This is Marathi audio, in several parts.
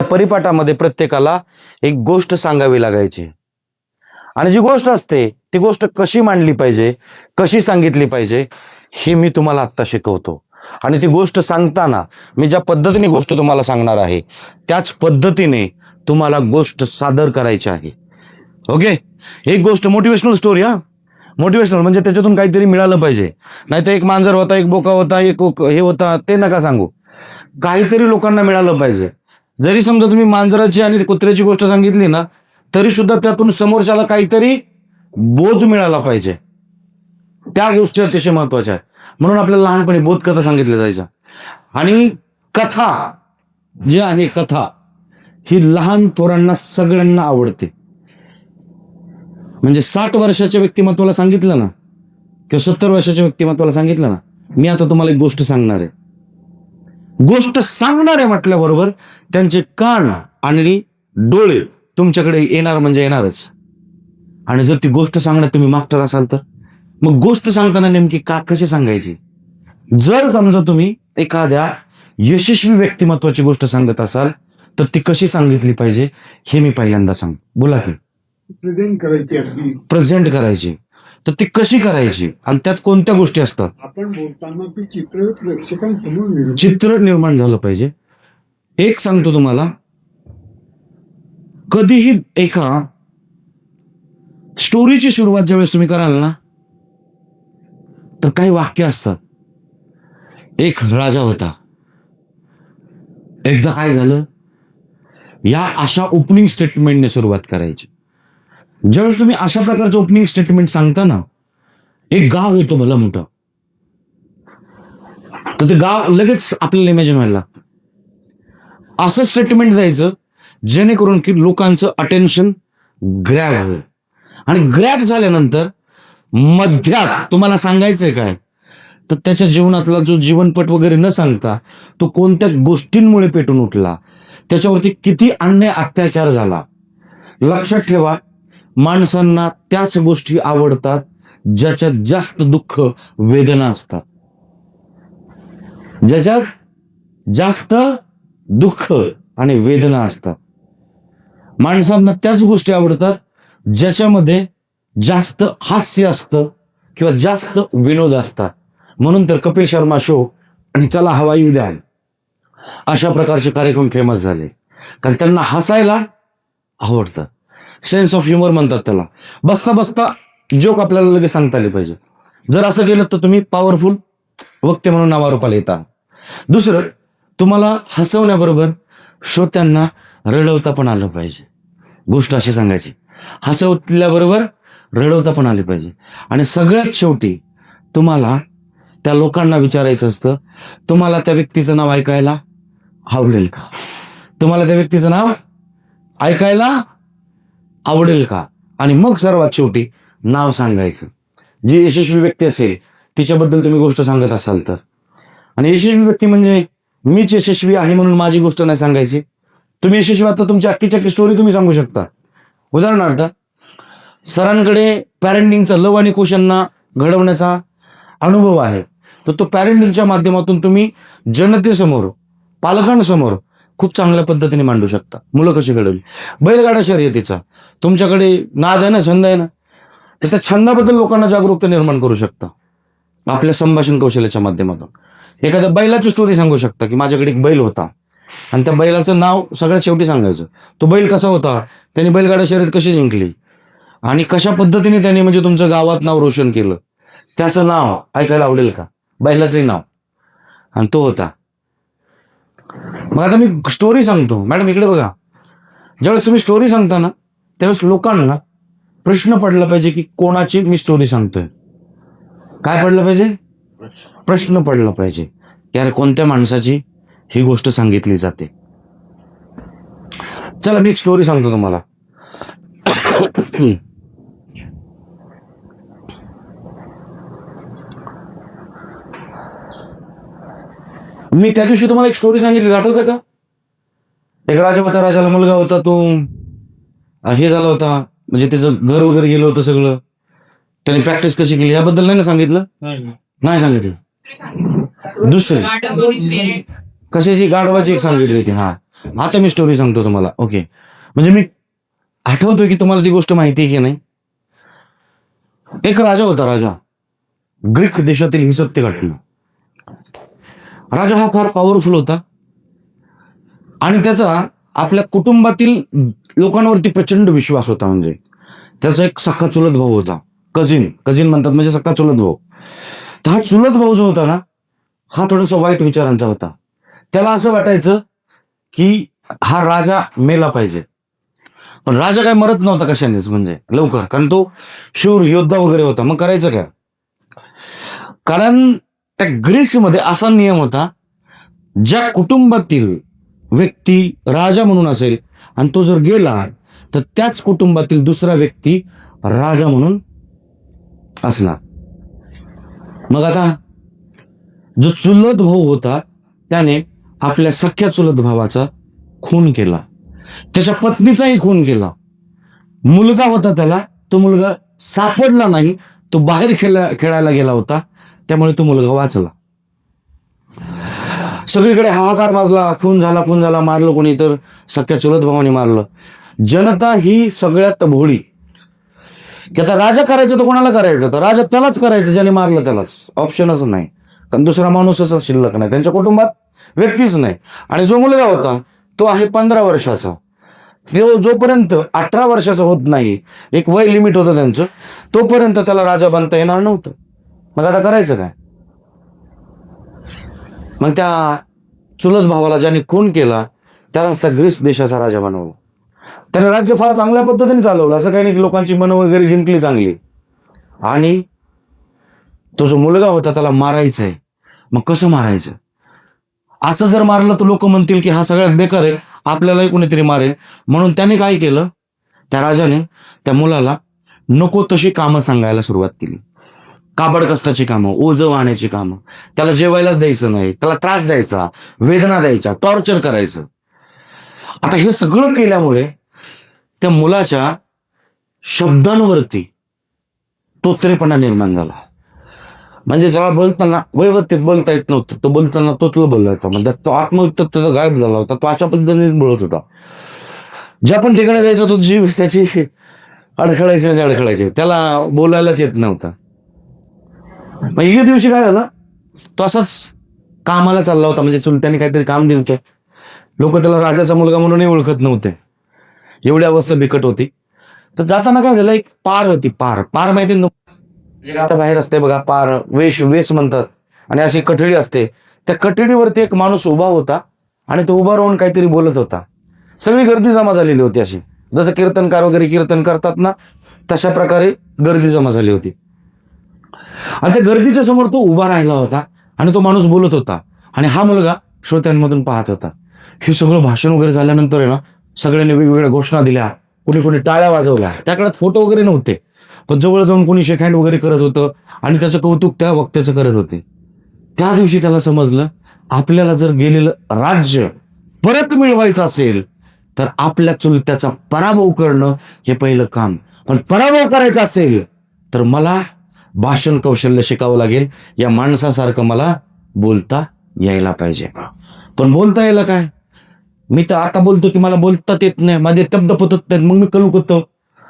परिपाठामध्ये प्रत्येकाला एक गोष्ट सांगावी लागायची आणि जी गोष्ट असते ती गोष्ट कशी मांडली पाहिजे, कशी सांगितली पाहिजे हे मी तुम्हाला आत्ता शिकवतो. आणि ती गोष्ट सांगताना मी ज्या पद्धतीने गोष्ट तुम्हाला सांगणार आहे त्याच पद्धतीने तुम्हाला गोष्ट सादर करायची आहे. ओके. एक गोष्ट मोटिवेशनल स्टोरी, मोटिवेशनल म्हणजे त्याच्यातून काहीतरी मिळालं पाहिजे. नाही तर एक मांजर होता, एक बोका होता, एक हे होता, ते नका सांगू. काहीतरी लोकांना मिळालं पाहिजे. जरी समजा तुम्ही मांजराची आणि कुत्र्याची गोष्ट सांगितली ना तरी सुद्धा त्यातून समोरच्याला काहीतरी बोध मिळाला पाहिजे. त्या गोष्टी अतिशय महत्वाच्या आहेत. म्हणून आपल्याला लहानपणी बोधकथा सांगितल्या जायच्या. आणि कथा जी आहे, कथा ही लहान थोरांना सगळ्यांना आवडते. म्हणजे 60 वर्षाच्या व्यक्तिमत्वाला सांगितलं ना किंवा 70 वर्षाच्या व्यक्तिमत्वाला सांगितलं ना, मी आता तुम्हाला एक गोष्ट सांगणार आहे. गोष्ट सांगणार आहे म्हटल्याबरोबर त्यांचे कान आणि डोळे तुमच्याकडे येणार म्हणजे येणारच. आणि जर ती गोष्ट सांगण्यात तुम्ही मास्टर असाल तर मग गोष्ट सांगताना नेमकी कशी सांगायची. जर समजा तुम्ही एखाद्या यशस्वी व्यक्तिमत्वाची गोष्ट सांगत असाल तर ती कशी सांगितली पाहिजे हे मी पहिल्यांदा सांग. बोला की. प्रेझेंट करायची. तर ती कशी करायची आणि त्यात कोणत्या गोष्टी असतात. आपण बोलताना ती चित्र प्रेक्षकांसमोर चित्र निर्माण झालं पाहिजे. एक सांगतो तुम्हाला, कधीही एका स्टोरीची सुरुवात ज्यावेळेस तुम्ही कराल ना तर काही वाक्य असतात. एक राजा होता. एकदा काय झालं, या अशा ओपनिंग स्टेटमेंटने सुरुवात करायची. ज्यावेळेस तुम्ही अशा प्रकारचं ओपनिंग स्टेटमेंट सांगता ना, एक गाव होतं भलं मोठं, तर ते गाव लगेच आपल्याला इमॅजिन व्हायला लागतं. असं स्टेटमेंट द्यायचं जेणेकरून की लोकांचं अटेन्शन ग्रॅब होईल. आणि ग्रॅब झाल्यानंतर मध्यात तुम्हाला सांगायचंय काय तर त्याच्या जीवनातला जो जीवनपट वगैरे न सांगता तो कोणत्या गोष्टींमुळे पेटून उठला, त्याच्यावरती किती अन्याय अत्याचार झाला. लक्षात ठेवा, माणसांना त्याच गोष्टी आवडतात ज्याच्यात जास्त दुःख वेदना असतात. ज्याच्यात जास्त दुःख आणि वेदना असतात. माणसांना त्याच गोष्टी आवडतात ज्याच्यामध्ये जास्त हास्य असतं किंवा जास्त विनोद असतात. म्हणून तर कपिल शर्मा शो आणि चला हवा येऊ द्या अशा प्रकारचे कार्यक्रम फेमस झाले, कारण त्यांना हसायला आवडतं. सेन्स ऑफ ह्युमर म्हणतात त्याला. बसता बसता जोक आपल्याला लगेच सांगता आले पाहिजे. जर असं केलं तर तुम्ही पॉवरफुल वक्ते म्हणून नावारूपाला येता. दुसरं, तुम्हाला हसवण्याबरोबर श्रोत्यांना रडवता पण आलं पाहिजे. गोष्ट अशी सांगायची, हसवल्याबरोबर रडवता पण आली पाहिजे. आणि सगळ्यात शेवटी तुम्हाला त्या लोकांना विचारायचं असतं, तुम्हाला त्या व्यक्तीचं नाव ऐकायला आवडेल का. तुम्हाला त्या व्यक्तीचं नाव ऐकायला आवडेल का. आणि मग सर्वात शेवटी नाव सांगायचं. जी यशस्वी व्यक्ती असेल तिच्याबद्दल तुम्ही गोष्ट सांगत असाल तर. आणि यशस्वी व्यक्ती म्हणजे मीच यशस्वी आहे म्हणून माझी गोष्ट नाही सांगायची. तुम्ही यशस्वी आता तुमची अख्खी स्टोरी तुम्ही सांगू शकता. उदाहरणार्थ, सरांकडे पॅरेंटिंगचा लव आणि कुशलना घडवण्याचा अनुभव आहे, तर तो पॅरेंटिंगच्या माध्यमातून तुम्ही जनतेसमोर, पालकांसमोर खूप चांगल्या पद्धतीने मांडू शकता. मुलं कशी घडवली. बैलगाडा शर्यतीचा तुमच्याकडे नाद आहे ना, छंद आहे ना, तर त्या छंदाबद्दल लोकांना जागरूकता निर्माण करू शकता आपल्या संभाषण कौशल्याच्या माध्यमातून. एखाद्या बैलाची स्टोरी सांगू शकता की माझ्याकडे एक बैल होता आणि त्या बैलाचं नाव सगळ्यात शेवटी सांगायचं. तो बैल कसा होता, त्याने बैलगाडा शर्यत कशी जिंकली आणि कशा पद्धतीने त्याने म्हणजे तुमचं गावात नाव रोशन केलं, त्याचं नाव ऐकायला आवडेल का. बैलाचंही नाव आणि तो होता. मग आता मी स्टोरी सांगतो. मॅडम इकडे बघा. ज्यावेळेस तुम्ही स्टोरी सांगता ना त्यावेळेस लोकांना प्रश्न पडला पाहिजे की कोणाची मी स्टोरी सांगतोय. काय पडलं पाहिजे. प्रश्न पडला पाहिजे की अरे कोणत्या माणसाची ही गोष्ट सांगितली जाते. चला मी एक स्टोरी सांगतो तुम्हाला. मी त्या दिवशी तुम्हाला एक स्टोरी सांगितली, आठवतं का. एक राजा होता, राजाला मुलगा होता, तो हे झाला होता, म्हणजे त्याचं घर वगैरे गेलं होतं सगळं. त्याने प्रॅक्टिस कशी केली याबद्दल नाही ना सांगितलं. नाही सांगितलं. दुसरी कशाची, गाढवाची एक सांगितली होती. हा, आता मी स्टोरी सांगतो तुम्हाला. ओके, म्हणजे मी आठवतोय की तुम्हाला ती गोष्ट माहिती आहे की नाही. एक राजा होता, राजा, ग्रीक देशातील ही सत्य घटना. राजा हा फार पॉवरफुल होता आणि त्याचा आपल्या कुटुंबातील लोकांवरती प्रचंड विश्वास होता. म्हणजे त्याचा एक सख्खा चुलत भाऊ होता, कझिन म्हणतात, म्हणजे सख्खा चुलत भाऊ. तर हा चुलत भाऊ जो होता ना, हा थोडासा वाईट विचारांचा होता. त्याला असं वाटायचं की हा राजा मेला पाहिजे. पण राजा काय मरत नव्हता कशानेच, म्हणजे लवकर, कारण तो शूर योद्धा वगैरे होता. मग करायचं काय? कारण त्या ग्रीसमध्ये असा नियम होता, ज्या कुटुंबातील व्यक्ती राजा म्हणून असेल आणि तो जर गेला तर त्याच कुटुंबातील दुसरा व्यक्ती राजा म्हणून असणार. मग आता जो चुलत भाऊ होता त्याने आपल्या सख्या चुलत भावाचा खून केला, त्याच्या पत्नीचाही खून केला. मुलगा होता त्याला, तो मुलगा सापडला नाही, तो बाहेर खेळायला गेला होता, त्यामुळे तो मुलगा वाचला. सगळीकडे हाहाकार माजला, खून झाला, मारलं कोणी तर सख्या चुलत भावाने मारलं. जनता ही सगळ्यात भोळी, की आता राजा करायचं तर कोणाला करायचं, तर राजा त्यालाच करायचं ज्याने मारलं त्यालाच, ऑप्शनच नाही, कारण दुसरा माणूसच शिल्लक नाही, त्यांच्या कुटुंबात व्यक्तीच नाही. आणि जो मुलगा होता तो आहे 15 वर्षाचा. तो जोपर्यंत 18 वर्षाचा होत नाही, एक वय लिमिट होतं त्यांचं, तोपर्यंत त्याला राजा बनता येणार नव्हतं. मग आता करायचं काय? मग त्या चुलत भावाला ज्याने खून केला त्यालाच त्या ग्रीस देशाचा राजा बनवलं. त्याने राज्य फार चांगल्या पद्धतीने चालवलं, असं काही नाही की लोकांची मनं वगैरे जिंकली चांगली. आणि तो जो मुलगा होता त्याला मारायचंय, मग कसं मारायचं? असं जर मारलं तर लोक म्हणतील की हा सगळ्यात बेकार आहे, आपल्यालाही कोणीतरी मारेल. म्हणून त्याने काय केलं, त्या राजाने त्या मुलाला नको तशी कामं सांगायला सुरुवात केली. काबड कष्टाची कामं, ओझं वाहण्याची कामं, त्याला जेवायलाच द्यायचं नाही, त्याला त्रास द्यायचा, वेदना द्यायचा, टॉर्चर करायचं. आता हे सगळं केल्यामुळे त्या मुलाच्या शब्दांवरती तोत्रेपणा निर्माण झाला. म्हणजे त्याला बोलताना व्यवस्थित बोलता येत नव्हतं, तो बोलताना तोतलं बोलायचा, म्हणजे तो आत्मविश्वास त्याचा गायब झाला होता. तो अशा पद्धतीनेच बोलत होता. ज्या पण ठिकाणी जायचा तो जीव त्याची अडखळायचे, त्याला बोलायलाच येत नव्हता. मग एके दिवशी काय झालं, तो असाच कामाला चालला होता, म्हणजे चुलत्याने काहीतरी काम दिलं, लोक त्याला राजाचा मुलगा म्हणूनही ओळखत नव्हते, एवढी अवस्था बिकट होती. तर जाताना काय झालं, एक पार होती, पार माहिती ना, बाहेर असते बघा, पार वेश म्हणतात, आणि अशी कठडी असते. त्या कठडीवरती एक माणूस उभा होता आणि तो उभा राहून काहीतरी बोलत होता. सगळी गर्दी जमा झालेली होती, अशी जसं कीर्तनकार वगैरे कीर्तन करतात ना, तशा प्रकारे गर्दी जमा झाली होती. आणि त्या गर्दीच्या समोर तो उभा राहिला होता आणि तो माणूस बोलत होता आणि हा मुलगा श्रोत्यांमधून पाहत होता. हे सगळं भाषण वगैरे झाल्यानंतर आहे ना, सगळ्यांनी वेगवेगळ्या घोषणा दिल्या, कोणी टाळ्या वाजवल्या. त्या काळात फोटो वगैरे नव्हते, पण जवळ जाऊन कोणी शेक हँड वगैरे करत होतं आणि त्याचं कौतुक त्या वक्त्याचं करत होते. त्या दिवशी त्याला समजलं, आपल्याला जर गेलेलं राज्य परत मिळवायचं असेल तर आपल्या चुलत्याचा पराभव करणं हे पहिलं काम. पण पराभव करायचा असेल तर मला भाषण कौशल्य शिकावं लागेल. या माणसासारखं मला बोलता यायला पाहिजे. पण बोलता यायला काय, मी तर आता बोलतो की मला बोलताच येत नाही, माझे शब्द पतत नाहीत, मग मी कलू करतो,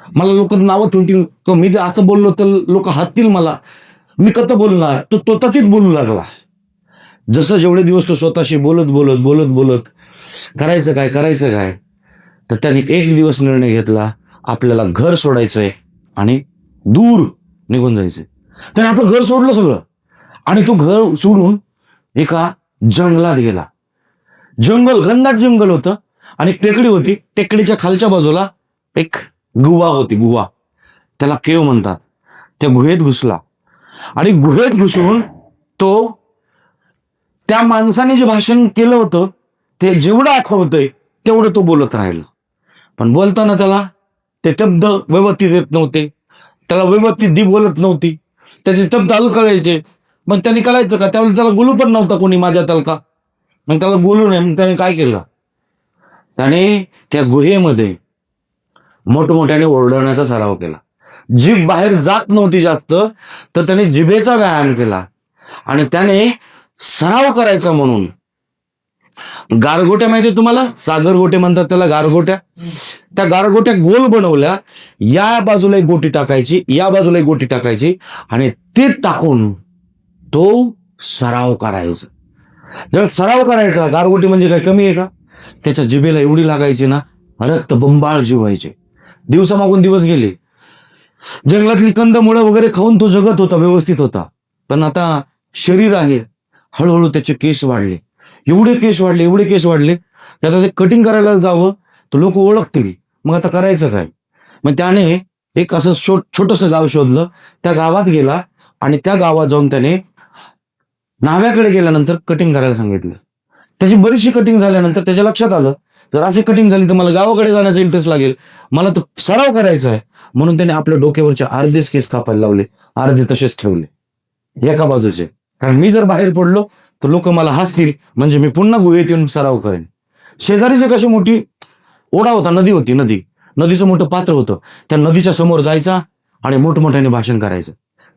मला लोक नावं ठेवतील, मी जर असं बोललो तर लोक हसतील मला, मी कसं बोलणार. तो तोतातीच बोलू लागला. जसं जेवढे दिवस तो स्वतःशी बोलत करायचं काय, तर त्याने एक दिवस निर्णय घेतला, आपल्याला घर सोडायचंय आणि दूर निघून जायचंय. त्याने आपलं घर सोडलं सगळं आणि तो घर सोडून एका जंगलात गेला. घनदाट जंगल होतं आणि टेकडी होती. टेकडीच्या खालच्या बाजूला एक गुहा होती, त्याला केव म्हणतात. त्या गुहेत घुसला आणि गुहेत घुसून तो त्या माणसाने जे भाषण केलं होतं ते जेवढं आठवतंय तेवढं तो बोलत राहिला. पण बोलताना त्याला ते शब्द व्यवस्थित येत नव्हते, त्याला व्यवस्थित दी बोलत नव्हती, त्याचे शब्द कळायचे. मग त्याने कळायचं का, त्यावेळेस त्याला बोलू पण नव्हता कोणी माझ्या तलका. मग त्याला बोलू नये, मग त्याने काय केलं, त्याने त्या गुहेमध्ये मोठमोठ्याने ओरडण्याचा सराव केला. जीभ बाहेर जात नव्हती जास्त, तर त्याने जिभेचा व्यायाम केला आणि त्याने सराव करायचा म्हणून गारगोट्या माहितीये तुम्हाला? सागर गोटे म्हणतात त्याला, गारगोट्या. त्या गारगोट्या गोल बनवल्या, या बाजूला एक गोटी टाकायची, या बाजूला एक गोटी टाकायची, आणि ते टाकून तो सराव करायचा. जर सराव करायचा, गारगोटी म्हणजे काय कमी आहे का? त्याच्या जिभेला एवढी लागायची ना, रक्त बंबाळ जीव व्हायचे. दिवसामागून दिवस गेले, जंगलातली कंदमुळं वगैरे खाऊन तो जगत होता, व्यवस्थित होता. पण आता शरीर आहे, हळूहळू त्याचे केस वाढले, एवढे केस वाढले की आता ते कटिंग करायला जावं तर लोक ओळखतील. मग आता करायचं काय? मग त्याने एक असं छोटंसं गाव शोधलं, त्या गावात गेला आणि त्या गावात जाऊन त्याने न्हाव्याकडे गेल्यानंतर कटिंग करायला सांगितलं. त्याची बरीचशी कटिंग झाल्यानंतर त्याच्या लक्षात आलं, जर अशी कटिंग झाली तर मला गावाकडे जाण्याचा इंटरेस्ट लागेल, मला तर सराव करायचा आहे. म्हणून त्याने आपल्या डोक्यावरचे अर्धेच केस कापायला लावले, अर्धे तसेच ठेवले एका बाजूचे. कारण मी जर बाहेर पडलो तर लोक मला हसतील, म्हणजे मी पुन्हा गुहेत येऊन सराव करेन. शेजारीच एक अशी मोठी ओढा होता, नदी होती, नदीचं मोठं पात्र होतं. त्या नदीच्या समोर जायचा आणि मोठमोठ्याने भाषण करायचं.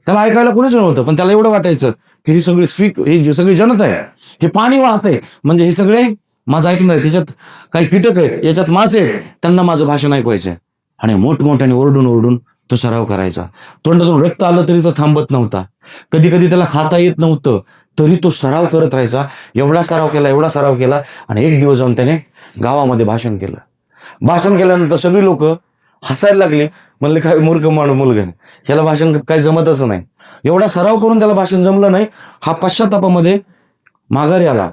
त्याला ऐकायला कोणीच नव्हतं, पण त्याला एवढं वाटायचं की ही सगळी जनता आहे, हे पाणी वाहतंय, म्हणजे हे सगळे माझं ऐकणार आहे, त्याच्यात काही कीटक आहेत, याच्यात मासे आहेत, त्यांना माझं भाषण ऐकवायचंय. आणि मोठमोठ्याने ओरडून तो सराव करायचा. तोंडातून रक्त आलं तरी तो थांबत नव्हता. कधी कधी त्याला खाता येत नव्हतं, तरी तो सराव करत राहायचा. एवढा सराव केला आणि एक दिवस जाऊन त्याने गावामध्ये भाषण केलं. भाषण केल्यानंतर सगळी लोक हसायला लागले. म्हणले काय मूर्ख मुलगा, याला भाषण काही जमतच नाही. एवढा सराव करून त्याला भाषण जमलं नाही. हा पश्चातापामध्ये माघारी आला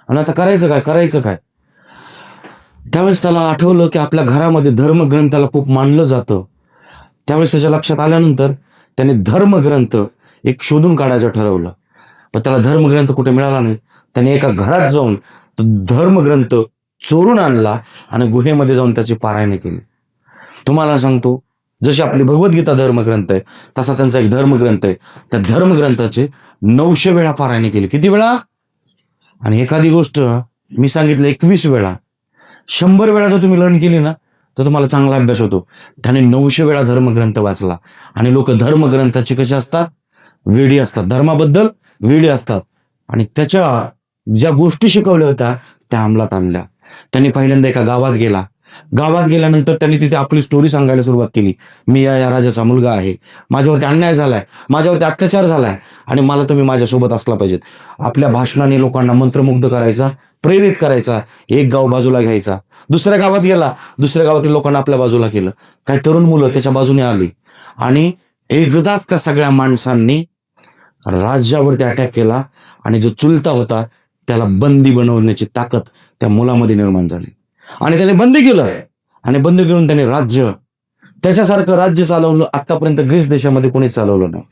आणि आता करायचं काय? त्यावेळेस त्याला आठवलं की आपल्या घरामध्ये धर्मग्रंथाला खूप मानलं जातं. त्यावेळेस त्याच्या लक्षात आल्यानंतर त्याने धर्मग्रंथ एक शोधून काढायचं ठरवलं. पण त्याला धर्मग्रंथ कुठे मिळाला नाही. त्याने एका घरात जाऊन तो धर्मग्रंथ चोरून आणला आणि गुहेमध्ये जाऊन त्याची पारायणे केली. तुम्हाला सांगतो, जशी आपली भगवद्गीता धर्मग्रंथ आहे, तसा त्यांचा एक धर्मग्रंथ आहे. त्या धर्मग्रंथाचे 900 वेळा पारायणे केली. किती वेळा? आणि एखादी गोष्ट मी सांगितलं 21 वेळा, 100 वेळा जर तुम्ही लर्न केली ना तर तुम्हाला चांगला अभ्यास होतो. त्याने 900 वेळा धर्मग्रंथ वाचला. आणि लोक धर्मग्रंथाचे कसे असतात? वेडी असतात, धर्माबद्दल वेडी असतात. आणि त्याच्या ज्या गोष्टी शिकवल्या होत्या त्या अंमलात आणल्या. त्यांनी पहिल्यांदा एका गावात गेल्यानंतर त्यांनी तिथे आपली स्टोरी सांगायला सुरुवात केली. मी या राजाचा मुलगा आहे, माझ्यावरती अन्याय झालाय, माझ्यावरती अत्याचार झालाय, आणि मला तुम्ही माझ्यासोबत असला पाहिजेत. आपल्या भाषणाने लोकांना मंत्रमुग्ध करायचा, प्रेरित करायचा. एक गाव बाजूला घ्यायचा, दुसऱ्या गावात गेला, दुसऱ्या गावातील लोकांना आपल्या बाजूला केलं. काही तरुण मुलं त्याच्या बाजूने आली आणि एकदाच त्या सगळ्या माणसांनी राज्यावरती अटॅक केला. आणि जो चुलता होता त्याला बंदी बनवण्याची ताकद त्या मुलामध्ये निर्माण झाली. आणि त्याने बंदी केलं, आणि बंदी करून त्याने त्याच्यासारखं राज्य चालवलं आतापर्यंत ग्रीस देशामध्ये कोणीच चालवलं नाही.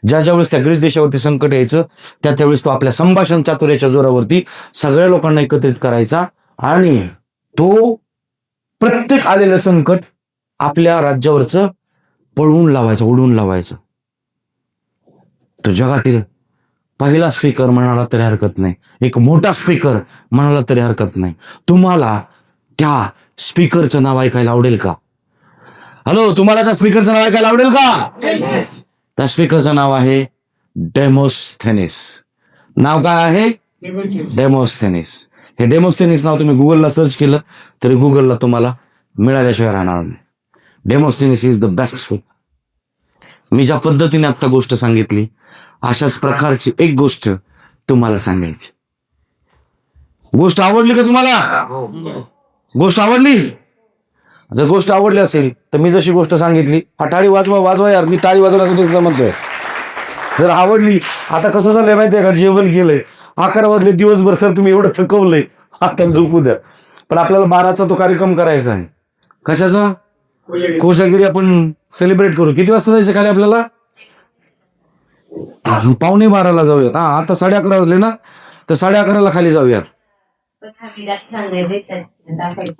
ज्या वेळेस त्या ग्रीस देशावरती संकट यायचं त्यावेळेस तो आपल्या संभाषण चातुर्याच्या जोरावरती सगळ्या लोकांना एकत्रित करायचा. आणि तो प्रत्येक आलेलं संकट आपल्या राज्यावरचं उडवून लावायचं. तो जगातील पहिला स्पीकर म्हणाला तरी हरकत नाही, एक मोठा स्पीकर म्हणाला तरी हरकत नाही. तुम्हाला त्या स्पीकरचं नाव ऐकायला आवडेल का? हॅलो, तुम्हाला त्या स्पीकरचं नाव ऐकायला आवडेल का? त्या स्पीकरचं नाव आहे डेमोस्थेनिस. नाव काय आहे? डेमोस्थेनिस. हे डेमोस्थेनिस नाव तुम्ही गुगलला सर्च केलं तरी गुगलला तुम्हाला मिळाल्याशिवाय राहणार नाही. Demosthenes is the best speaker. मी ज्या पद्धतीने आता गोष्ट सांगितली, अशाच प्रकारची एक गोष्ट तुम्हाला सांगायची. गोष्ट आवडली का तुम्हाला? गोष्ट आवडली? जर गोष्ट आवडली असेल तर मी जशी गोष्ट सांगितली, टाळी वाजवा यार, मी टाळी वाजवण्यासाठी म्हणतोय. जर आवडली, आता कसं झालंय माहितीये का, जेवण केलंय, 11 वाजले, दिवसभर सर तुम्ही एवढं थकवलंय, आता झोपू द्या. पण आपल्याला 12चा तो कार्यक्रम करायचा आहे. कशाचा? कोजागिरी आपण सेलिब्रेट करू. किती वाजता जायचं खाली आपल्याला? 11:45 जाऊयात. आता 11:30 वाजले ना, तर 11:30 खाली जाऊयात.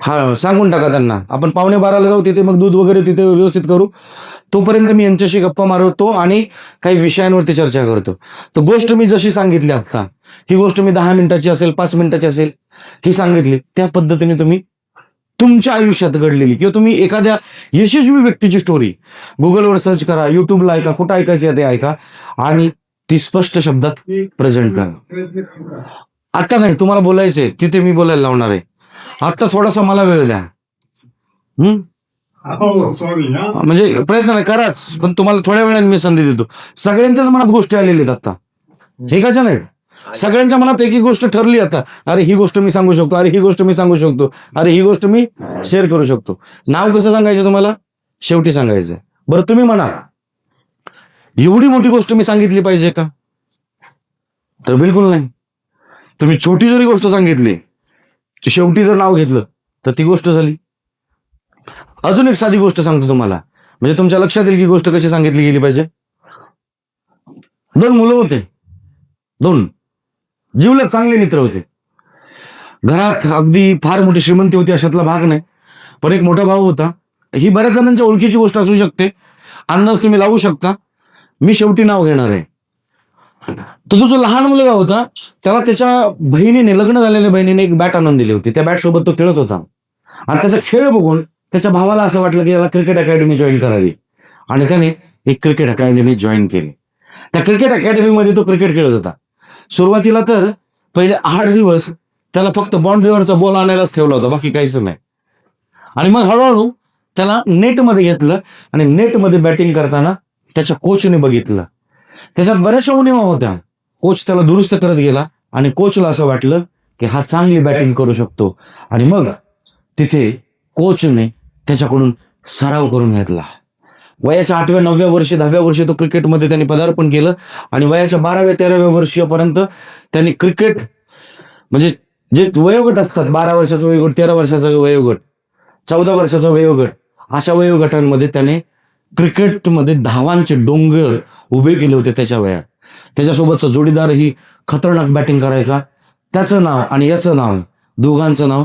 हा, सांगून टाका त्यांना. आपण 11:45 जाऊ, तिथे मग दूध वगैरे तिथे व्यवस्थित करू. तोपर्यंत मी यांच्याशी गप्पा मारतो आणि काही विषयांवरती चर्चा करतो. तर गोष्ट मी जशी सांगितली आता, ही गोष्ट मी 10 मिनिटाची असेल, 5 मिनिटाची असेल, ही सांगितली, त्या पद्धतीने तुम्ही तुमच्या आयुष्यात घडलेली किंवा तुम्ही एखाद्या यशस्वी व्यक्तीची स्टोरी गुगलवर सर्च करा, युट्यूबला ऐका, कुठं ऐकायची ते ऐका, आणि ती स्पष्ट शब्दात प्रेझेंट करा. आता नाही, तुम्हाला बोलायचंय तिथे मी बोलायला लावणार आहे. आता थोडासा मला वेळ द्या. हो सॉरी ना. म्हणजे प्रयत्न नाही कराच, पण तुम्हाला थोड्या वेळाने मी संधी देतो. सगळ्यांच्याच मनात गोष्टी आलेल्या आहेत आता, हे का नाही? सगळ्यांच्या मनात एक ही गोष्ट ठरली आता. अरे ही गोष्ट मी सांगू शकतो, अरे ही गोष्ट मी सांगू शकतो, अरे ही गोष्ट मी शेअर करू शकतो. नाव कसं सांगायचं तुम्हाला? शेवटी सांगायचंय. बरं तुम्ही म्हणा, एवढी मोठी गोष्ट मी सांगितली पाहिजे का? तर बिलकुल नाही. तुम्ही छोटी जरी गोष्ट सांगितली, शेवटी जर नाव घेतलं तर ती गोष्ट झाली. अजून एक साधी गोष्ट सांगतो तुम्हाला, म्हणजे तुमच्या लक्षात येईल की गोष्ट कशी सांगितली गेली पाहिजे. 2 मुलं होते, 2 जीवलग चांगले मित्र होते. घरात अगदी फार मोठी श्रीमंती होती अशातला भाग नाही, पण एक मोठा भाऊ होता. ही बऱ्याच जणांच्या ओळखीची गोष्ट असू शकते, अंदाज तुम्ही लावू शकता. मी शेवटी नाव घेणार आहे. तो जो लहान मुलगा होता त्याला त्याच्या बहिणीने, लग्न झालेल्या बहिणीने एक बॅट आणून दिली होती. त्या बॅट सोबत तो खेळत होता आणि त्याचा खेळ बघून त्याच्या भावाला असं वाटलं की याला क्रिकेट अकॅडमी जॉईन करावी, आणि त्याने एक क्रिकेट अकॅडमी जॉईन केली. त्या क्रिकेट अकॅडमीमध्ये तो क्रिकेट खेळत होता. सुरुवातीला तर पहिले 8 दिवस त्याला फक्त बाउंड्रीवरचा बॉल आणायलाच ठेवला होता, बाकी काहीच नाही. आणि मग हळूहळू त्याला नेटमध्ये घेतलं आणि नेटमध्ये बॅटिंग करताना त्याच्या कोचने बघितलं. त्याच्यात बऱ्याचशा उणिवा होत्या. कोच त्याला दुरुस्त करत गेला आणि कोचला असं वाटलं की हा चांगली बॅटिंग करू शकतो, आणि मग तिथे कोचने त्याच्याकडून सराव करून घेतला. वयाच्या 8व्या 9व्या वर्षी 10व्या वर्षी तो क्रिकेटमध्ये त्यांनी पदार्पण केलं, आणि वयाच्या 12व्या 13व्या वर्षापर्यंत त्यांनी क्रिकेट, म्हणजे जे वयोगट असतात, 12 वर्षाचा वयोगट, 13 वर्षाचा वयोगट, 14 वर्षाचा वयोगट, अशा वयोगटांमध्ये त्याने क्रिकेटमध्ये धावांचे डोंगर उभे केले होते त्याच्या वयात. त्याच्यासोबतचा जोडीदारही खतरनाक बॅटिंग करायचा. त्याचं नाव आणि याचं नाव, दोघांचं नाव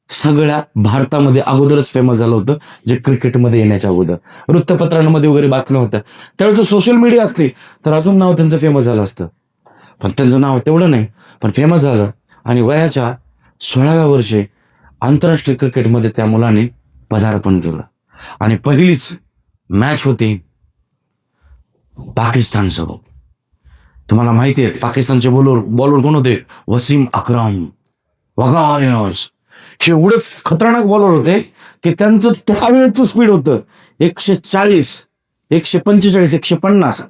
सगळ्या भारतामध्ये अगोदरच फेमस झालं होतं, जे क्रिकेटमध्ये येण्याच्या अगोदर. वृत्तपत्रांमध्ये वगैरे बातम्या होत्या. त्यावेळेस जर सोशल मीडिया असते तर अजून नाव त्यांचं फेमस झालं असतं, पण त्यांचं नाव तेवढं नाही, पण फेमस झालं. आणि वयाच्या 16व्या वर्षी आंतरराष्ट्रीय क्रिकेटमध्ये त्या मुलाने पदार्पण केलं. आणि पहिलीच मॅच होती पाकिस्तानसोबत. तुम्हाला माहिती आहे पाकिस्तानचे बॉलर कोण होते? वसीम अक्रम, वगायर्स. हे एवढे खतरनाक बॉलर होते की त्यांचं त्यावेळेचं स्पीड होतं 140, 145, 150.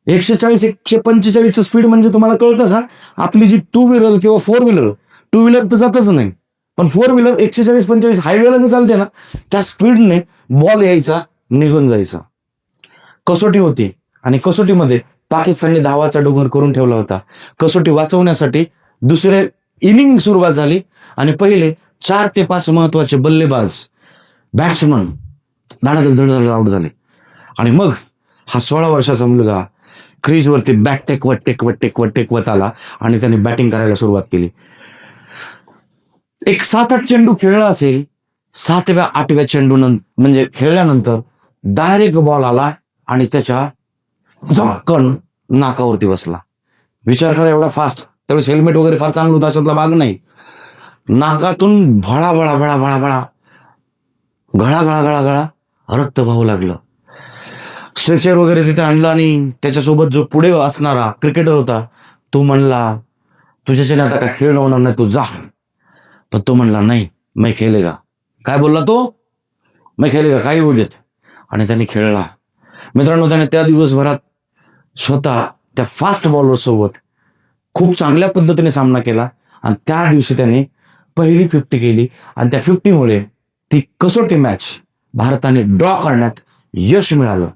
140, 145चं स्पीड म्हणजे तुम्हाला कळतं का? आपली जी 2 व्हीलर किंवा 4 व्हीलर, 2 व्हीलर तर जातच नाही, पण 4 व्हीलर 140-45 हायवेला जर चालते ना, त्या स्पीडने बॉल यायचा, निघून जायचा. कसोटी होती आणि कसोटीमध्ये पाकिस्तानने धावाचा डोंगर करून ठेवला होता. कसोटी वाचवण्यासाठी दुसरे इनिंग सुरुवात झाली आणि पहिले 4 ते 5 महत्वाचे बल्लेबाज, बॅट्समन धडाधड आउट झाले. आणि मग हा 16 वर्षाचा मुलगा क्रीजवरती बॅट टेकवत आला आणि त्याने बॅटिंग करायला सुरुवात केली. एक 7-8 चेंडू खेळला असेल. 7व्या 8व्या चेंडू म्हणजे खेळल्यानंतर डायरेक्ट बॉल आला आणि त्याच्या झपकन नाकावरती बसला. विचार करा, एवढा फास्ट. त्यावेळेस हेल्मेट वगैरे फार चांगलं होतं अशातला भाग नाही. नाकातून भळा भळा भळा भळा भळा गळा गळा गळा गळा रक्त वाहू लागलं. स्ट्रेचर वगैरे तिथे आणलं आणि त्याच्यासोबत जो पुढे असणारा क्रिकेटर होता तो म्हणला, तुझ्याच्याने आता काय खेळ होणार नाही, तू जा. पण तो म्हणला, नाही मैं खेळेगा. काय बोलला तो? मैं खेळेगा, काही होऊ देत. आणि त्याने खेळला. मित्रांनो, त्याने त्या दिवसभरात स्वतः त्या फास्ट बॉलर सोबत खूप चांगल्या पद्धतीने सामना केला आणि त्या दिवशी त्याने पहिली 50 केली आणि त्या 50मुळे ती कसोटी मॅच भारताने ड्रॉ करण्यात यश मिळालं.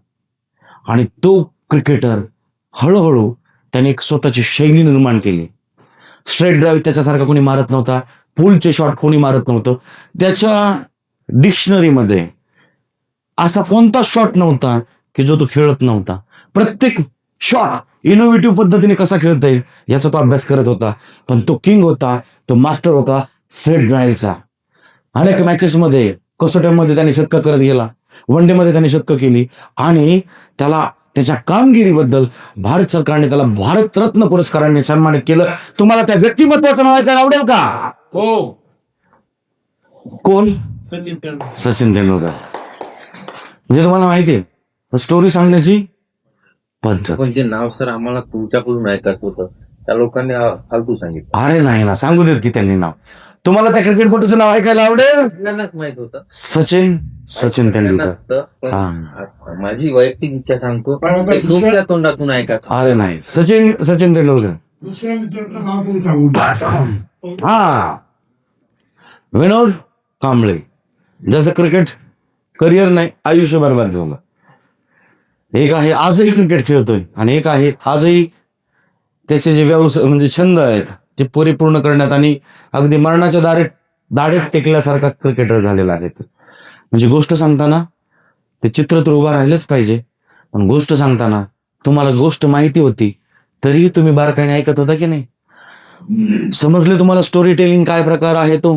आणि तो क्रिकेटर हळूहळू त्याने एक स्वतःची शैली निर्माण केली. स्ट्रेट ड्राईव्ह त्याच्यासारखा कोणी मारत नव्हता, पुलचे शॉट कोणी मारत नव्हतं. त्याच्या डिक्शनरीमध्ये असा कोणता शॉट नव्हता की जो तो खेळत नव्हता. प्रत्येक शॉट इनोव्हेटिव्ह पद्धतीने कसा खेळता येईल याचा तो अभ्यास करत होता. पण तो किंग होता, तो मास्टर होता स्ट्रेट ड्राईव्हचा. अनेक मॅचेसमध्ये, कसोट्यांमध्ये त्याने शतकं करत गेला, वन डे मध्ये त्याने शतकं केली आणि त्याला त्याच्या कामगिरीबद्दल भारत सरकारने त्याला भारतरत्न पुरस्काराने सन्मानित केलं. तुम्हाला त्या व्यक्तिमत्वाचं नाव ऐकायला आवडेल का? हो, कोण? सचिन तेंडुलकर. सचिन तेंडुलकर. म्हणजे तुम्हाला माहितीये स्टोरी सांगण्याची पद्धत. पण ते नाव सर आम्हाला तुमच्याकडून ऐकायचं होतं. त्या लोकांनी फालतू सांगितलं. अरे नाही ना, सांगू देत की त्यांनी नाव. तुम्हाला त्या क्रिकेटपटूचं नाव ऐकायला आवडेल? त्यांनाच माहित होतं. सचिन तेंडुलकर. पण हा. माझी वैयक्तिक इच्छा सांगतो, पण आता ते तुमच्या तोंडातून ऐकायचं. अरे नाही, सचिन तेंडुलकर. दुसऱ्या मित्राचं नाव पण सांगू द्या. हा, विनोद कांबळे. जसं क्रिकेट करिअर नाही, आयुष्य बरबाद झालं. एक आहे आजही क्रिकेट खेळतोय, आणि एक आहे आजही त्याचे जे व्यवसाय म्हणजे छंद आहेत ते परिपूर्ण करण्यात आणि अगदी मरणाच्या दाढेत टेकल्यासारखा क्रिकेटर झालेला आहे. म्हणजे गोष्ट सांगताना ते चित्र तर उभं राहिलंच पाहिजे, पण गोष्ट सांगताना तुम्हाला गोष्ट माहिती होती तरीही तुम्ही बारकाईने ऐकत होता की नाही? समजले तुम्हाला स्टोरी टेलिंग काय प्रकार आहे? तो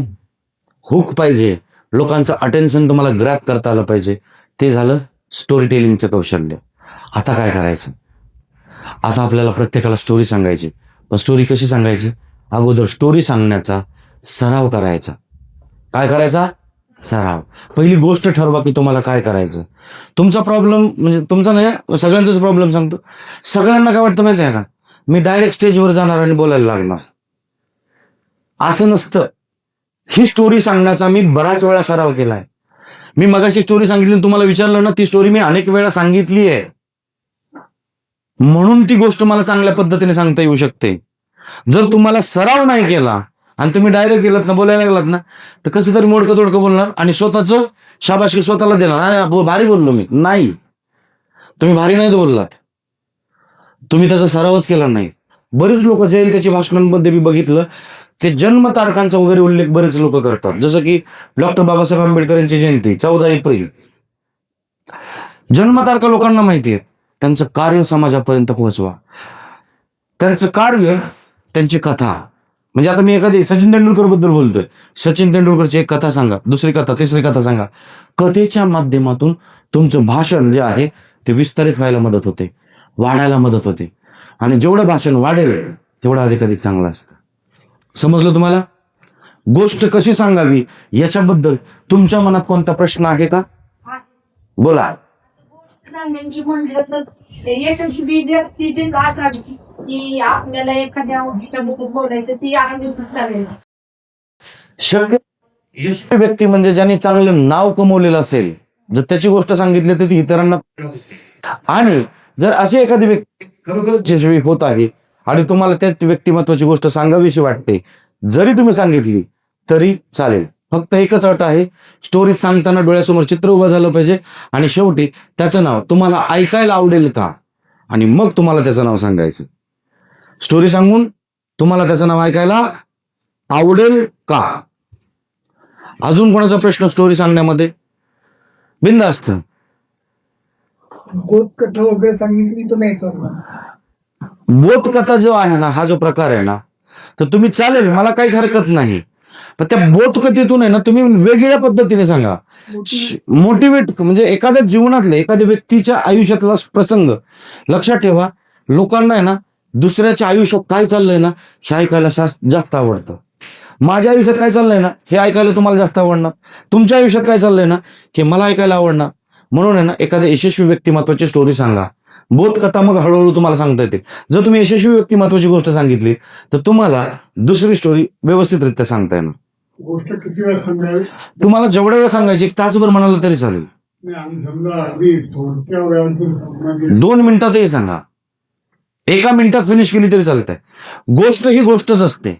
हुक पाहिजे, लोकांचं अटेन्शन तुम्हाला ग्रॅप करता आलं पाहिजे. ते झालं स्टोरी टेलिंगचं कौशल्य. आता काय करायचं? आता आपल्याला प्रत्येकाला स्टोरी सांगायची, पण स्टोरी कशी सांगायची? अगोदर स्टोरी सांगण्याचा सराव करायचा. काय करायचा? सराव. पहिली गोष्ट ठरवा की तुम्हाला काय करायचं. तुमचा प्रॉब्लेम म्हणजे तुमचा नाही, सगळ्यांचाच प्रॉब्लेम सांगतो. सगळ्यांना काय वाटतं माहिती आहे का? मी डायरेक्ट स्टेजवर जाणार आणि बोलायला लागणार. असं नसतं. ही स्टोरी सांगण्याचा मी बराच वेळा सराव केलाय. मी मगाशी स्टोरी सांगितली, तुम्हाला विचारलं ना, ती स्टोरी मी अनेक वेळा सांगितली आहे, म्हणून ती गोष्ट मला चांगल्या पद्धतीने सांगता येऊ शकते. जर तुम्हाला सराव नाही केला आणि तुम्ही डायरेक्ट गेलात ना, बोलायला लागलात ना, तर कसं तरी मोडकं तोडकं बोलणार आणि स्वतःचं शाबासकी स्वतःला देणार. अरे भारी बोललो मी. नाही, तुम्ही भारी नाही बोललात, तुम्ही त्याचा सरावच केला नाही. बरेच लोक जे त्याच्या भाषणांमध्ये मी बघितलं, ते जन्म तारखांचा वगैरे उल्लेख बरेच लोक करतात. जसं की डॉक्टर बाबासाहेब आंबेडकर यांची जयंती 14 एप्रिल. जन्मतारखा लोकांना माहिती आहे, त्यांचं कार्य समाजापर्यंत पोहोचवा. त्यांचं कार्य, त्यांची कथा. म्हणजे आता मी एखादी सचिन तेंडुलकर बद्दल बोलतोय, सचिन तेंडुलकरची एक कथा सांगा, दुसरी कथा, तिसरी कथा सांगा. कथेच्या माध्यमातून तुमचं भाषण जे आहे ते विस्तारित व्हायला मदत होते, वाढायला मदत होते. आणि जेवढं भाषण वाढेल तेवढं अधिकाधिक चांगलं असतं. समजलं तुम्हाला? गोष्ट कशी सांगावी याच्याबद्दल तुमच्या मनात कोणता प्रश्न आहे का? बोला. सांगायची म्हटलं तर यशस्वी व्यक्ती जे असावी की आपल्याला एखाद्या गोष्टीबद्दल बोलायचं ती आनंद चालेल. शक्य यशस्वी व्यक्ती म्हणजे ज्यांनी चांगलं नाव कमवलेलं असेल. जर त्याची गोष्ट सांगितली तर ती इतरांना, आणि जर अशी एखादी व्यक्ती खरोखरच यशस्वी होत आहे आणि तुम्हाला त्या व्यक्तिमत्वाची गोष्ट सांगावीशी वाटते, जरी तुम्ही सांगितली तरी चालेल. फक्त एकच अट आहे, स्टोरी सांगताना डोळ्यासमोर चित्र उभं झालं पाहिजे आणि शेवटी त्याचं नाव तुम्हाला ऐकायला आवडेल का, आणि मग तुम्हाला त्याचं नाव सांगायचं. स्टोरी सांगून तुम्हाला त्याचं नाव ऐकायला आवडेल का? अजून कोणाचा प्रश्न स्टोरी सांगण्यामध्ये? बिनधास्त. कथा वगैरे सांगितली तर नाही चालणार. बोधकथा जो आहे ना, हा जो प्रकार आहे ना, तर तुम्ही चालेल, मला काहीच हरकत नाही. पण त्या बोधकथेतून आहे ना, तुम्ही वेगळ्या पद्धतीने सांगा. मोटिवेट म्हणजे एखाद्या जीवनातले, एखाद्या व्यक्तीच्या आयुष्यातला प्रसंग लक्षात ठेवा. लोकांना आहे ना, दुसऱ्याच्या आयुष्यात काय चाललंय ना हे ऐकायला जास्त आवडतं. माझ्या आयुष्यात काय चाललंय ना हे ऐकायला तुम्हाला जास्त आवडणार. तुमच्या आयुष्यात काय चाललंय ना हे मला ऐकायला आवडणार. म्हणून आहे ना, एखाद्या यशस्वी व्यक्तिमत्वाची स्टोरी सांगा. बोधकथा मग हळूहळू तुम्हाला सांगता येते. जर तुम्ही यशस्वी व्यक्तिमत्वाची गोष्ट सांगितली तर तुम्हाला दुसरी स्टोरी व्यवस्थितरित्या सांगता येणार. गोष्ट किती वेळा सांगावी? तुम्हाला जेवढ्या वेळ सांगायची, 1 तासभर म्हणाला तरी चालेल. नाही, आम्ही समजा अगदी थोडक्या वेळात 2 मिनिटातही सांगा, 1 मिनिटात फिनिश केली तरी चालतंय. गोष्ट ही गोष्टच असते.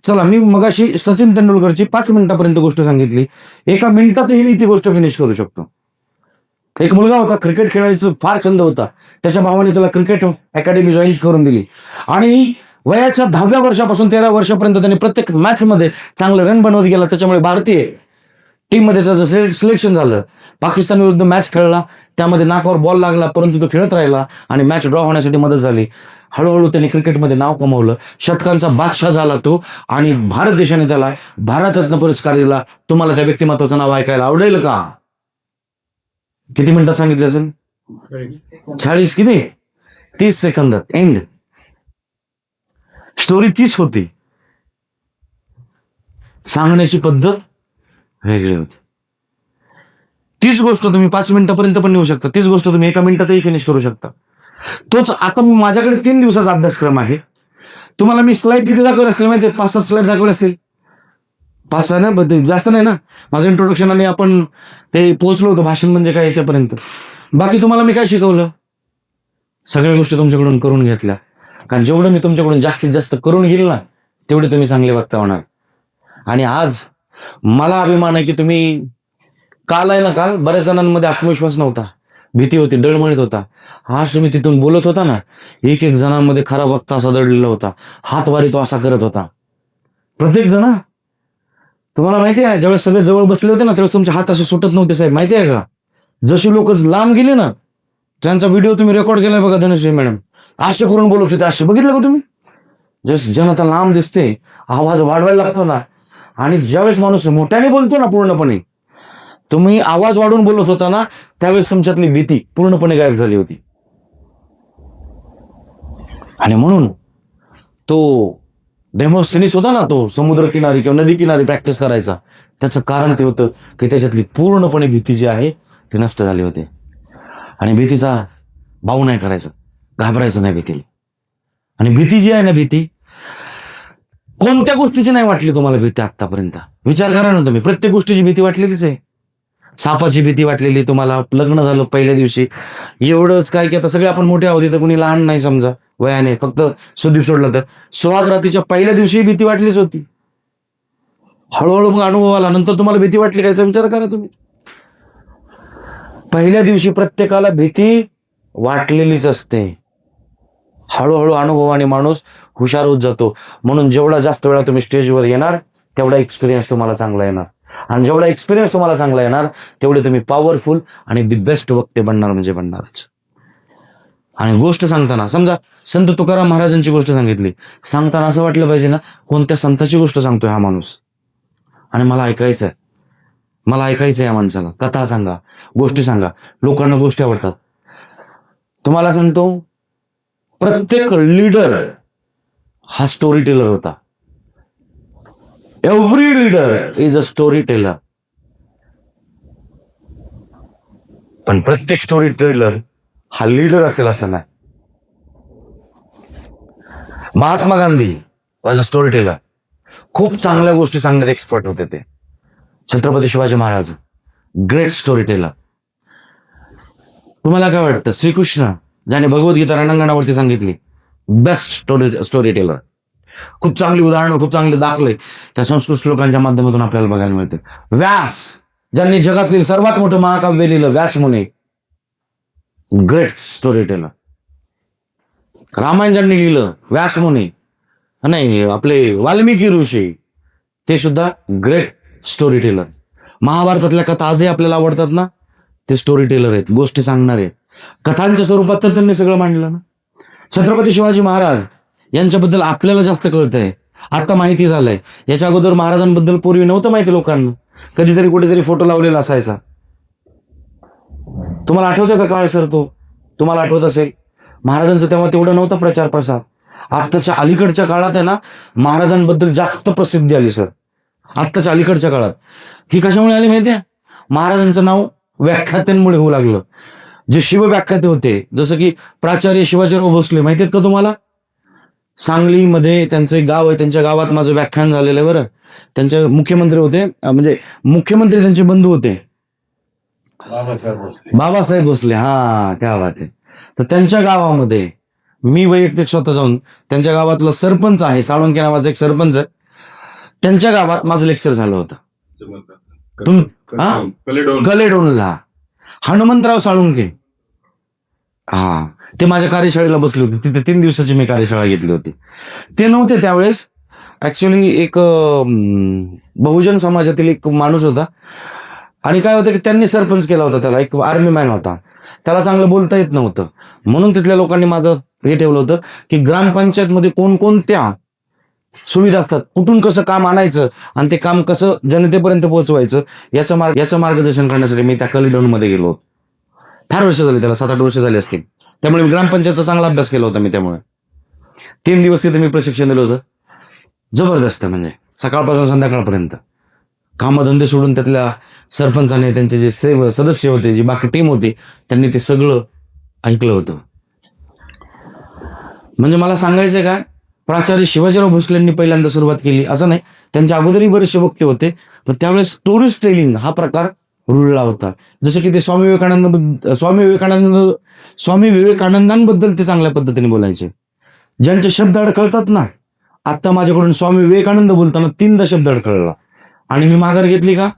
चला, मी मगाशी सचिन तेंडुलकरची 5 मिनिटापर्यंत गोष्ट सांगितली, 1 मिनिटातही मी ती गोष्ट फिनिश करू शकतो. एक मुलगा होता, क्रिकेट खेळायचा फार छंद होता. त्याच्या भावाने त्याला क्रिकेट अकॅडमी जॉईन करून दिली आणि वयाच्या 10व्या वर्षापासून 13 वर्षापर्यंत त्याने प्रत्येक मॅच मध्ये चांगले रन बनवत गेला. त्याच्यामुळे भारतीय टीम मध्ये त्याचं सिलेक्शन झालं. पाकिस्तान विरुद्ध मॅच खेळला, त्यामध्ये नाकावर बॉल लागला, परंतु तो खेळत राहिला आणि मॅच ड्रॉ होण्यासाठी मदत झाली. हळूहळू त्याने क्रिकेटमध्ये नाव कमावलं, शतकांचा बादशाह झाला तो, आणि भारत देशाने त्याला भारतरत्न पुरस्कार दिला. तुम्हाला त्या व्यक्तिमत्वाचं नाव ऐकायला आवडेल का? किती मिनिटात सांगितलं असेल? 40 किती? 30 सेकंदात एंड. स्टोरी तीच होती, सांगण्याची पद्धत वेगळी होती. तीच गोष्ट तुम्ही 5 मिनिटापर्यंत पण नेऊ शकता, तीच गोष्ट तुम्ही 1 मिनिटातही फिनिश करू शकता. तोच आता माझ्याकडे 3 दिवसाचा अभ्यासक्रम आहे. तुम्हाला मी स्लाइड किती दाखवले असतील माहिती, 5-7 स्लाइड दाखवले असतील. 5-6 ना, जास्त नाही ना. माझं इंट्रोडक्शन आणि आपण ते पोहोचलो होतो भाषण म्हणजे काय याच्यापर्यंत. बाकी तुम्हाला मी काय शिकवलं, सगळ्या गोष्टी तुमच्याकडून करून घेतल्या. कारण जेवढं मी तुमच्याकडून जास्तीत जास्त करून घेईल ना, तेवढे तुम्ही चांगले वक्ता होणार. आणि आज मला अभिमान आहे की तुम्ही, काल आहे ना, काल बऱ्याच जणांमध्ये आत्मविश्वास नव्हता, भीती होती, डळमळीत होता. आज तुम्ही तिथून बोलत होता ना, एक जणांमध्ये खरा वक्ता असा दडलेला होता, हातवारी तो असा करत होता. प्रत्येक जण, तुम्हाला माहिती आहे, ज्यावेळेस सगळे जवळ बसले होते ना, त्यावेळेस तुमचे हात असे सुटत नव्हते साहेब, माहिती आहे का. जशी लोक लांब गेले ना, त्यांचा व्हिडिओ तुम्ही रेकॉर्ड केलाय बघा, धनश्री मॅडम असे करून बोलत होते, असे बघितलं का तुम्ही. जस जनता लांब दिसते, आवाज वाढवायला लागतो ना, आणि ज्यावेळेस माणूस मोठ्याने बोलतो ना, पूर्णपणे तुम्ही आवाज वाढवून बोलत होता ना, त्यावेळेस तुमच्यातली भीती पूर्णपणे गायब झाली होती. आणि म्हणून तो डेमोस्टेनिस होता ना, तो समुद्र किनारी किंवा नदी किनारी प्रॅक्टिस करायचा, त्याचं कारण ते होतं की त्याच्यातली पूर्णपणे भीती जी आहे ती नष्ट झाली होती. आणि भीतीचा भाऊ नाही करायचा, घाबरायचं नाही भीतीला. आणि भीती जी आहे ना, भीती कोणत्या गोष्टीची नाही वाटली तुम्हाला भीती आतापर्यंत, विचार करा ना तुम्ही. प्रत्येक गोष्टीची भीती वाटलेलीच आहे. सापाची भीती वाटलेली तुम्हाला, लग्न झालं पहिल्या दिवशी, एवढंच काय की आता सगळे आपण मोठे आहोत, तर कुणी लहान नाही समजा वयाने, फक्त सुदीप सोडला तर. सुहागरातीच्या पहिल्या दिवशी भीती वाटलीच होती. हळूहळू मग अनुभव आला, नंतर तुम्हाला भीती वाटली कायचा विचार करा तुम्ही. पहिल्या दिवशी प्रत्येकाला भीती वाटलेलीच असते. हळूहळू अनुभवाने माणूस हुशार होत जातो. म्हणून जेवढा जास्त वेळा तुम्ही स्टेजवर येणार, तेवढा एक्सपिरियन्स तुम्हाला चांगला येणार. आणि जेवढा एक्सपिरियन्स तुम्हाला चांगला येणार, तेवढे तुम्ही पॉवरफुल आणि दी बेस्ट वक्ते बनणार म्हणजे बनणारच. आणि गोष्ट सांगताना, समजा संत तुकाराम महाराजांची गोष्ट सांगितली, सांगताना असं वाटलं पाहिजे ना, कोणत्या संताची गोष्ट सांगतोय हा माणूस, आणि मला ऐकायचं आहे, मला ऐकायचं आहे या माणसाला. कथा सांगा, गोष्टी सांगा, लोकांना गोष्टी आवडतात. तुम्हाला सांगतो, प्रत्येक लीडर हा स्टोरी टेलर होता. Every leader is a storyteller. पण प्रत्येक स्टोरी टेलर हा लीडर असेल असं नाही. Mahatma Gandhi was a storyteller. खूप चांगल्या गोष्टी सांगण्यात एक्सपर्ट होते ते. Chhatrapati Shivaji Maharaj great storyteller. तुम्हाला काय वाटतं, श्रीकृष्ण ज्याने भगवद्गीता रणांगणावरती सांगितली, बेस्ट स्टोरी टेलर. खूप चांगली उदाहरणं, खूप चांगले दाखले त्या संस्कृत श्लोकांच्या माध्यमातून आपल्याला बघायला मिळते. व्यास ज्यांनी जगातील सर्वात मोठं महाकाव्य लिहिलं, व्यास मुनी, ग्रेट स्टोरी टेलर. रामायण ज्यांनी लिहिलं, व्यास मुनी, नाही आपले वाल्मिकी ऋषी, ते सुद्धा ग्रेट स्टोरी टेलर. महाभारतातल्या कथा आजही आपल्याला आवडतात ना, ते स्टोरी टेलर आहेत, गोष्टी सांगणारे. कथांच्या स्वरूपात तर त्यांनी सगळं मांडलं ना. छत्रपती शिवाजी महाराज यांच्याबद्दल आपल्याला जास्त कळतंय, आता माहिती झालंय. याच्या अगोदर महाराजांबद्दल पूर्वी नव्हतं माहिती लोकांना, कधीतरी कुठेतरी फोटो लावलेला असायचा. तुम्हाला आठवतंय का काळ सर तो, तुम्हाला आठवत असेल, महाराजांचं तेव्हा तेवढं नव्हतं प्रचार प्रसार. आत्ताच्या अलीकडच्या काळात आहे ना, महाराजांबद्दल जास्त प्रसिद्धी आली सर. आत्ताच्या अलीकडच्या काळात ही कशामुळे आली माहितीये, महाराजांचं नाव व्याख्यात्यांमुळे होऊ लागलं. जे शिवव्याख्याते होते, जसं की प्राचार्य शिवाजीराव भोसले, माहिती आहेत का तुम्हाला. सांगलीमध्ये त्यांचं एक गाव आहे, त्यांच्या गावात माझं व्याख्यान झालेलं आहे बरं. त्यांचे मुख्यमंत्री होते, म्हणजे मुख्यमंत्री त्यांचे बंधू होते, बाबासाहेब भोसले. हा, क्या बात आहे. तर त्यांच्या गावामध्ये मी वैयक्तिक स्वतः जाऊन, त्यांच्या गावातला सरपंच आहे, साळुंके नावाचा एक सरपंच आहे, त्यांच्या गावात माझं लेक्चर झालं होतं. कलेडोनला हनुमंतराव साळुंके, हा, ते माझ्या कार्यशाळेला बसले होते. तिथे 3 दिवसाची मी कार्यशाळा घेतली होती. ते नव्हते त्यावेळेस. ऍक्च्युली एक बहुजन समाजातील एक माणूस होता, आणि काय होतं की त्यांनी सरपंच केला होता त्याला. एक आर्मी मॅन होता, त्याला चांगलं बोलता येत नव्हतं. म्हणून तिथल्या लोकांनी माझं हे ठेवलं होतं की ग्रामपंचायतमध्ये कोणकोणत्या सुविधा असतात, कुठून कसं काम आणायचं आणि ते काम कसं जनतेपर्यंत पोहोचवायचं, याचं मार्गदर्शन करण्यासाठी मी त्या कलिडोनमध्ये गेलो होतो. फार वर्ष झाली त्याला, 7-8 वर्ष झाली असतील. त्यामुळे ग्रामपंचायतचा चांगला अभ्यास केला होता मी. त्यामुळे 3 दिवस तिथे मी प्रशिक्षण दिलं होतं. जबरदस्त, म्हणजे सकाळपासून संध्याकाळपर्यंत कामधंदे सोडून त्यातल्या सरपंचाने, त्यांचे जे सदस्य होते, जी बाकी टीम होती, त्यांनी ते सगळं ऐकलं होतं. म्हणजे मला सांगायचंय काय, प्राचार्य शिवाजीराव भोसलेंनी पहिल्यांदा सुरुवात केली असं नाही, त्यांच्या अगोदरही बरेचसे वक्ते होते, पण त्यावेळेस स्टोरी टेलिंग हा प्रकार रुळला होता. जसं की ते स्वामी विवेकानंदांबद्दल ते चांगल्या पद्धतीने बोलायचे. ज्यांचे शब्द अडकळतात ना, आता माझ्याकडून स्वामी विवेकानंद बोलताना 3दा शब्द अडकळला आणि मी माघार घेतली का?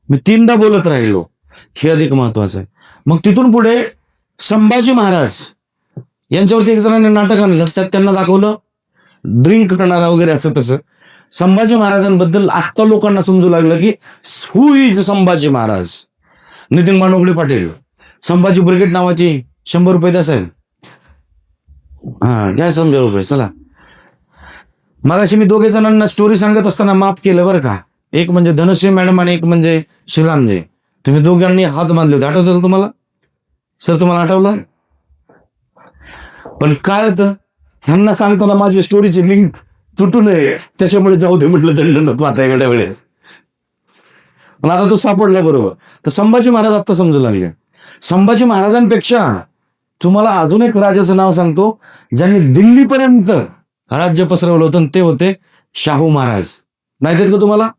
मी 3दा बोलत राहिलो, हे अधिक महत्वाचं आहे. मग तिथून पुढे संभाजी महाराज यांच्यावरती एक जणांनी नाटक आणलं, त्यात त्यांना दाखवलं ड्रिंक करणारा वगैरे असं तसं. संभाजी महाराजांबद्दल आत्ता लोकांना समजू लागलं की हु इज संभाजी महाराज. नितीन मानोगडे पाटील, संभाजी ब्रिगेड नावाची 100 रुपये द्या साहेब. हा घ्या 100 रुपये. चला, मगाशी मी दोघे जणांना स्टोरी सांगत असताना माफ केलं बरं का. एक म्हणजे धनश्री मॅडम आणि एक म्हणजे श्रीरामजी. तुम्ही दोघांनी हात बांधले होते, आठवतं तुम्हाला सर? तुम्हाला आठवलं? पण काय होतं, ह्यांना सांगताना माझी स्टोरीची लिंक तुटू नये त्याच्यामुळे जाऊ दे म्हटलं, दंड नको आता एवढ्या वेळेस. पण आता तो सापडलाय बरोबर. तर संभाजी महाराज आता समजू लागले. संभाजी महाराजांपेक्षा तुम्हाला अजून एक राजाचं नाव सांगतो, ज्यांनी दिल्लीपर्यंत राज्य पसरवलं होतं, ते होते शाहू महाराज. माहिती आहेत का तुम्हाला?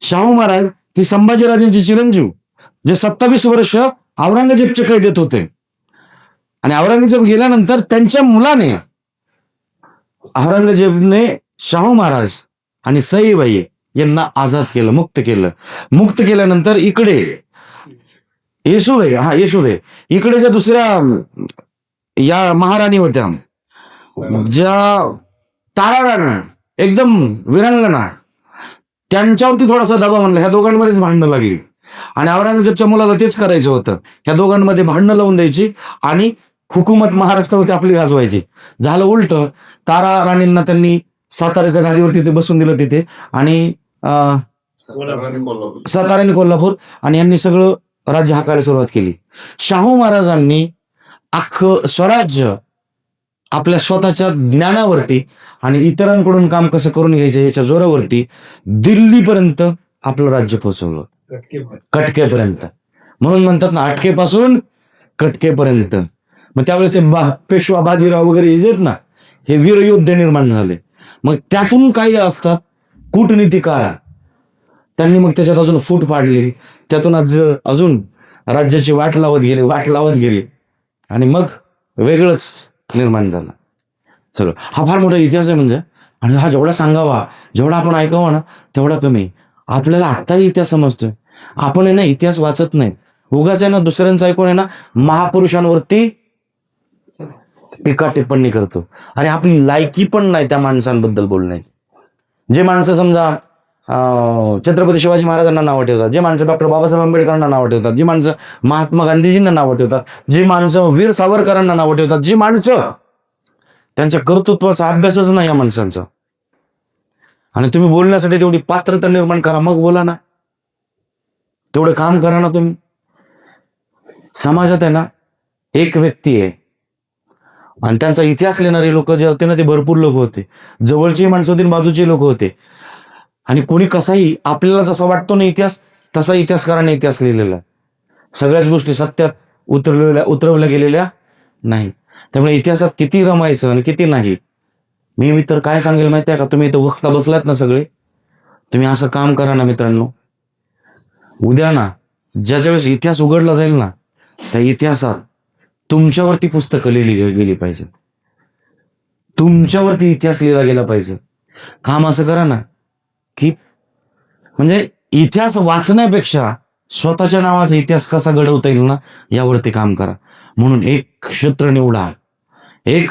शाहू महाराज ही संभाजीराजांचे चिरंजीव, जे 27 वर्ष औरंगजेबचे कैदेत होते. आणि औरंगजेब गेल्यानंतर त्यांच्या मुलाने औरंगजेबने शाहू महाराज आणि सईबाई यांना आझाद केलं, मुक्त केलं. मुक्त केल्यानंतर इकडे येशुबाई इकडे ज्या दुसऱ्या या महाराणी होत्या, ज्या ताराराणी एकदम विरंगना, त्यांच्यावरती थोडासा दबाव आणला. ह्या दोघांमध्येच भांडणं लागली आणि औरंगजेबच्या मुलाला तेच करायचं होतं. ह्या दोघांमध्ये भांडणं लावून द्यायची आणि हुकूमत महाराष्ट्रावरती आपली गाजवायची. झालं उलट. तारा राणींना त्यांनी साताऱ्याच्या गाडीवरती ते बसून दिलं तिथे, आणि सातारा आणि कोल्हापूर, आणि यांनी सगळं राज्य हाकायला सुरुवात केली. शाहू महाराजांनी अख्खं स्वराज्य आपल्या स्वतःच्या ज्ञानावरती आणि इतरांकडून काम कसं करून घ्यायचं याच्या जोरावरती दिल्लीपर्यंत आपलं राज्य पोहोचवलं, कटकेपर्यंत. म्हणून म्हणतात ना, अटकेपासून कटकेपर्यंत. मग त्यावेळेस ते पेशवा बाजीराव वगैरे हे आहेत ना, हे वीरयोद्धे निर्माण झाले. मग त्यातून काही असतात कूटनीतिकार, त्यांनी मग त्याच्यात अजून फूट पाडली, त्यातून अजून राज्याची वाट लावत गेली आणि मग वेगळंच निर्माण झालं सगळं. हा फार मोठा इतिहास आहे म्हणजे, आणि हा जेवढा सांगावा, जेवढा आपण ऐकावा ना, तेवढा कमी. आपल्याला आत्ताही इतिहास समजतोय. आपण आहे ना इतिहास वाचत नाही, उगाच आहे ना दुसऱ्यांचं ऐकून आहे ना महापुरुषांवरती टीका टिप्पणी करतो. आणि आपली लायकी पण नाही त्या माणसांबद्दल बोलण्याची. जे माणसं समजा छत्रपती शिवाजी महाराजांना नावं ठेवतात, जे माणसं डॉक्टर बाबासाहेब आंबेडकरांना नावं ठेवतात, जी माणसं महात्मा गांधीजींना नावं ठेवतात, जी माणसं वीर सावरकरांना नावं ठेवतात, जी माणसं त्यांच्या कर्तृत्वाचा अभ्यासच नाही या माणसांचा. आणि तुम्ही बोलण्यासाठी तेवढी पात्रता निर्माण करा, मग बोला ना, तेवढं काम करा ना तुम्ही. समाजात आहे ना एक व्यक्ती आहे आणि त्यांचा इतिहास लिहिणारे लोक जे होते ना, ते भरपूर लोक होते. जवळची माणसं होती, बाजूची लोक होते. आणि कोणी कसाही आपल्याला जसा वाटतो ना इतिहास, तसा इतिहासकाराने इतिहास लिहिलेला आहे. सगळ्याच गोष्टी सत्यात उतरवल्या गेलेल्या नाही. त्यामुळे इतिहासात किती रमायचं आणि किती नाही. मी तर काय सांगेल माहिती आहे का, तुम्ही इथं वक्ता बसलात ना सगळे, तुम्ही असं काम करा ना मित्रांनो, उद्या ना ज्याच्या वेळेस इतिहास उघडला जाईल ना, त्या इतिहासात तुमच्यावरती पुस्तकं लिहिली गेली पाहिजे, तुमच्यावरती इतिहास लिहिला गेला पाहिजे. काम असं करा ना की म्हणजे इतिहास वाचण्यापेक्षा स्वतःच्या नावाचा इतिहास कसा घडवता येईल ना, यावरती काम करा. म्हणून एक क्षेत्र निवडा, एक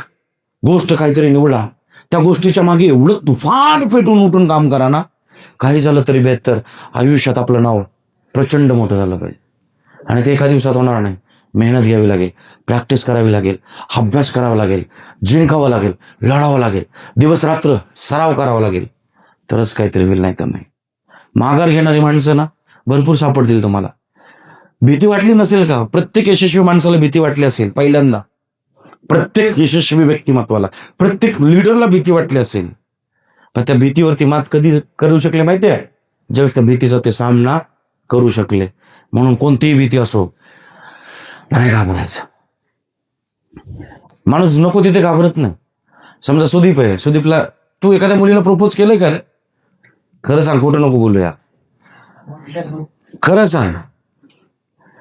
गोष्ट काहीतरी निवडा, त्या गोष्टीच्या मागे एवढं तुफान पेटून उठून काम करा ना, काही झालं तरी बेहतर. आयुष्यात आपलं नाव प्रचंड मोठं झालं पाहिजे. आणि ते एका दिवसात होणार नाही. मेहनत घ्यावी लागेल, प्रॅक्टिस करावी लागेल, अभ्यास करावा लागेल, जिंकावं लागेल, लढावं लागेल, दिवस रात्र सराव करावा लागेल, तरच काहीतरी होईल, नाही तर नाही. माघार घेणारी माणसं ना भरपूर सापडतील तुम्हाला. भीती वाटली नसेल का? प्रत्येक यशस्वी माणसाला भीती वाटली असेल पहिल्यांदा. प्रत्येक यशस्वी व्यक्तिमत्वाला, प्रत्येक लिडरला भीती वाटली असेल. पण त्या भीतीवरती मात कधी करू शकले माहितीये? ज्यावेळेस त्या भीतीचा ते सामना करू शकले. म्हणून कोणतीही भीती असो, नाही घाबरायचं. माणूस नको तिथे घाबरत नाही. समजा सुदीप आहे, सुदीपला तू एखाद्या मुलीला प्रपोज केलंय का रे? खरं सांग, खोटं नको बोलू यार, खरं सांग.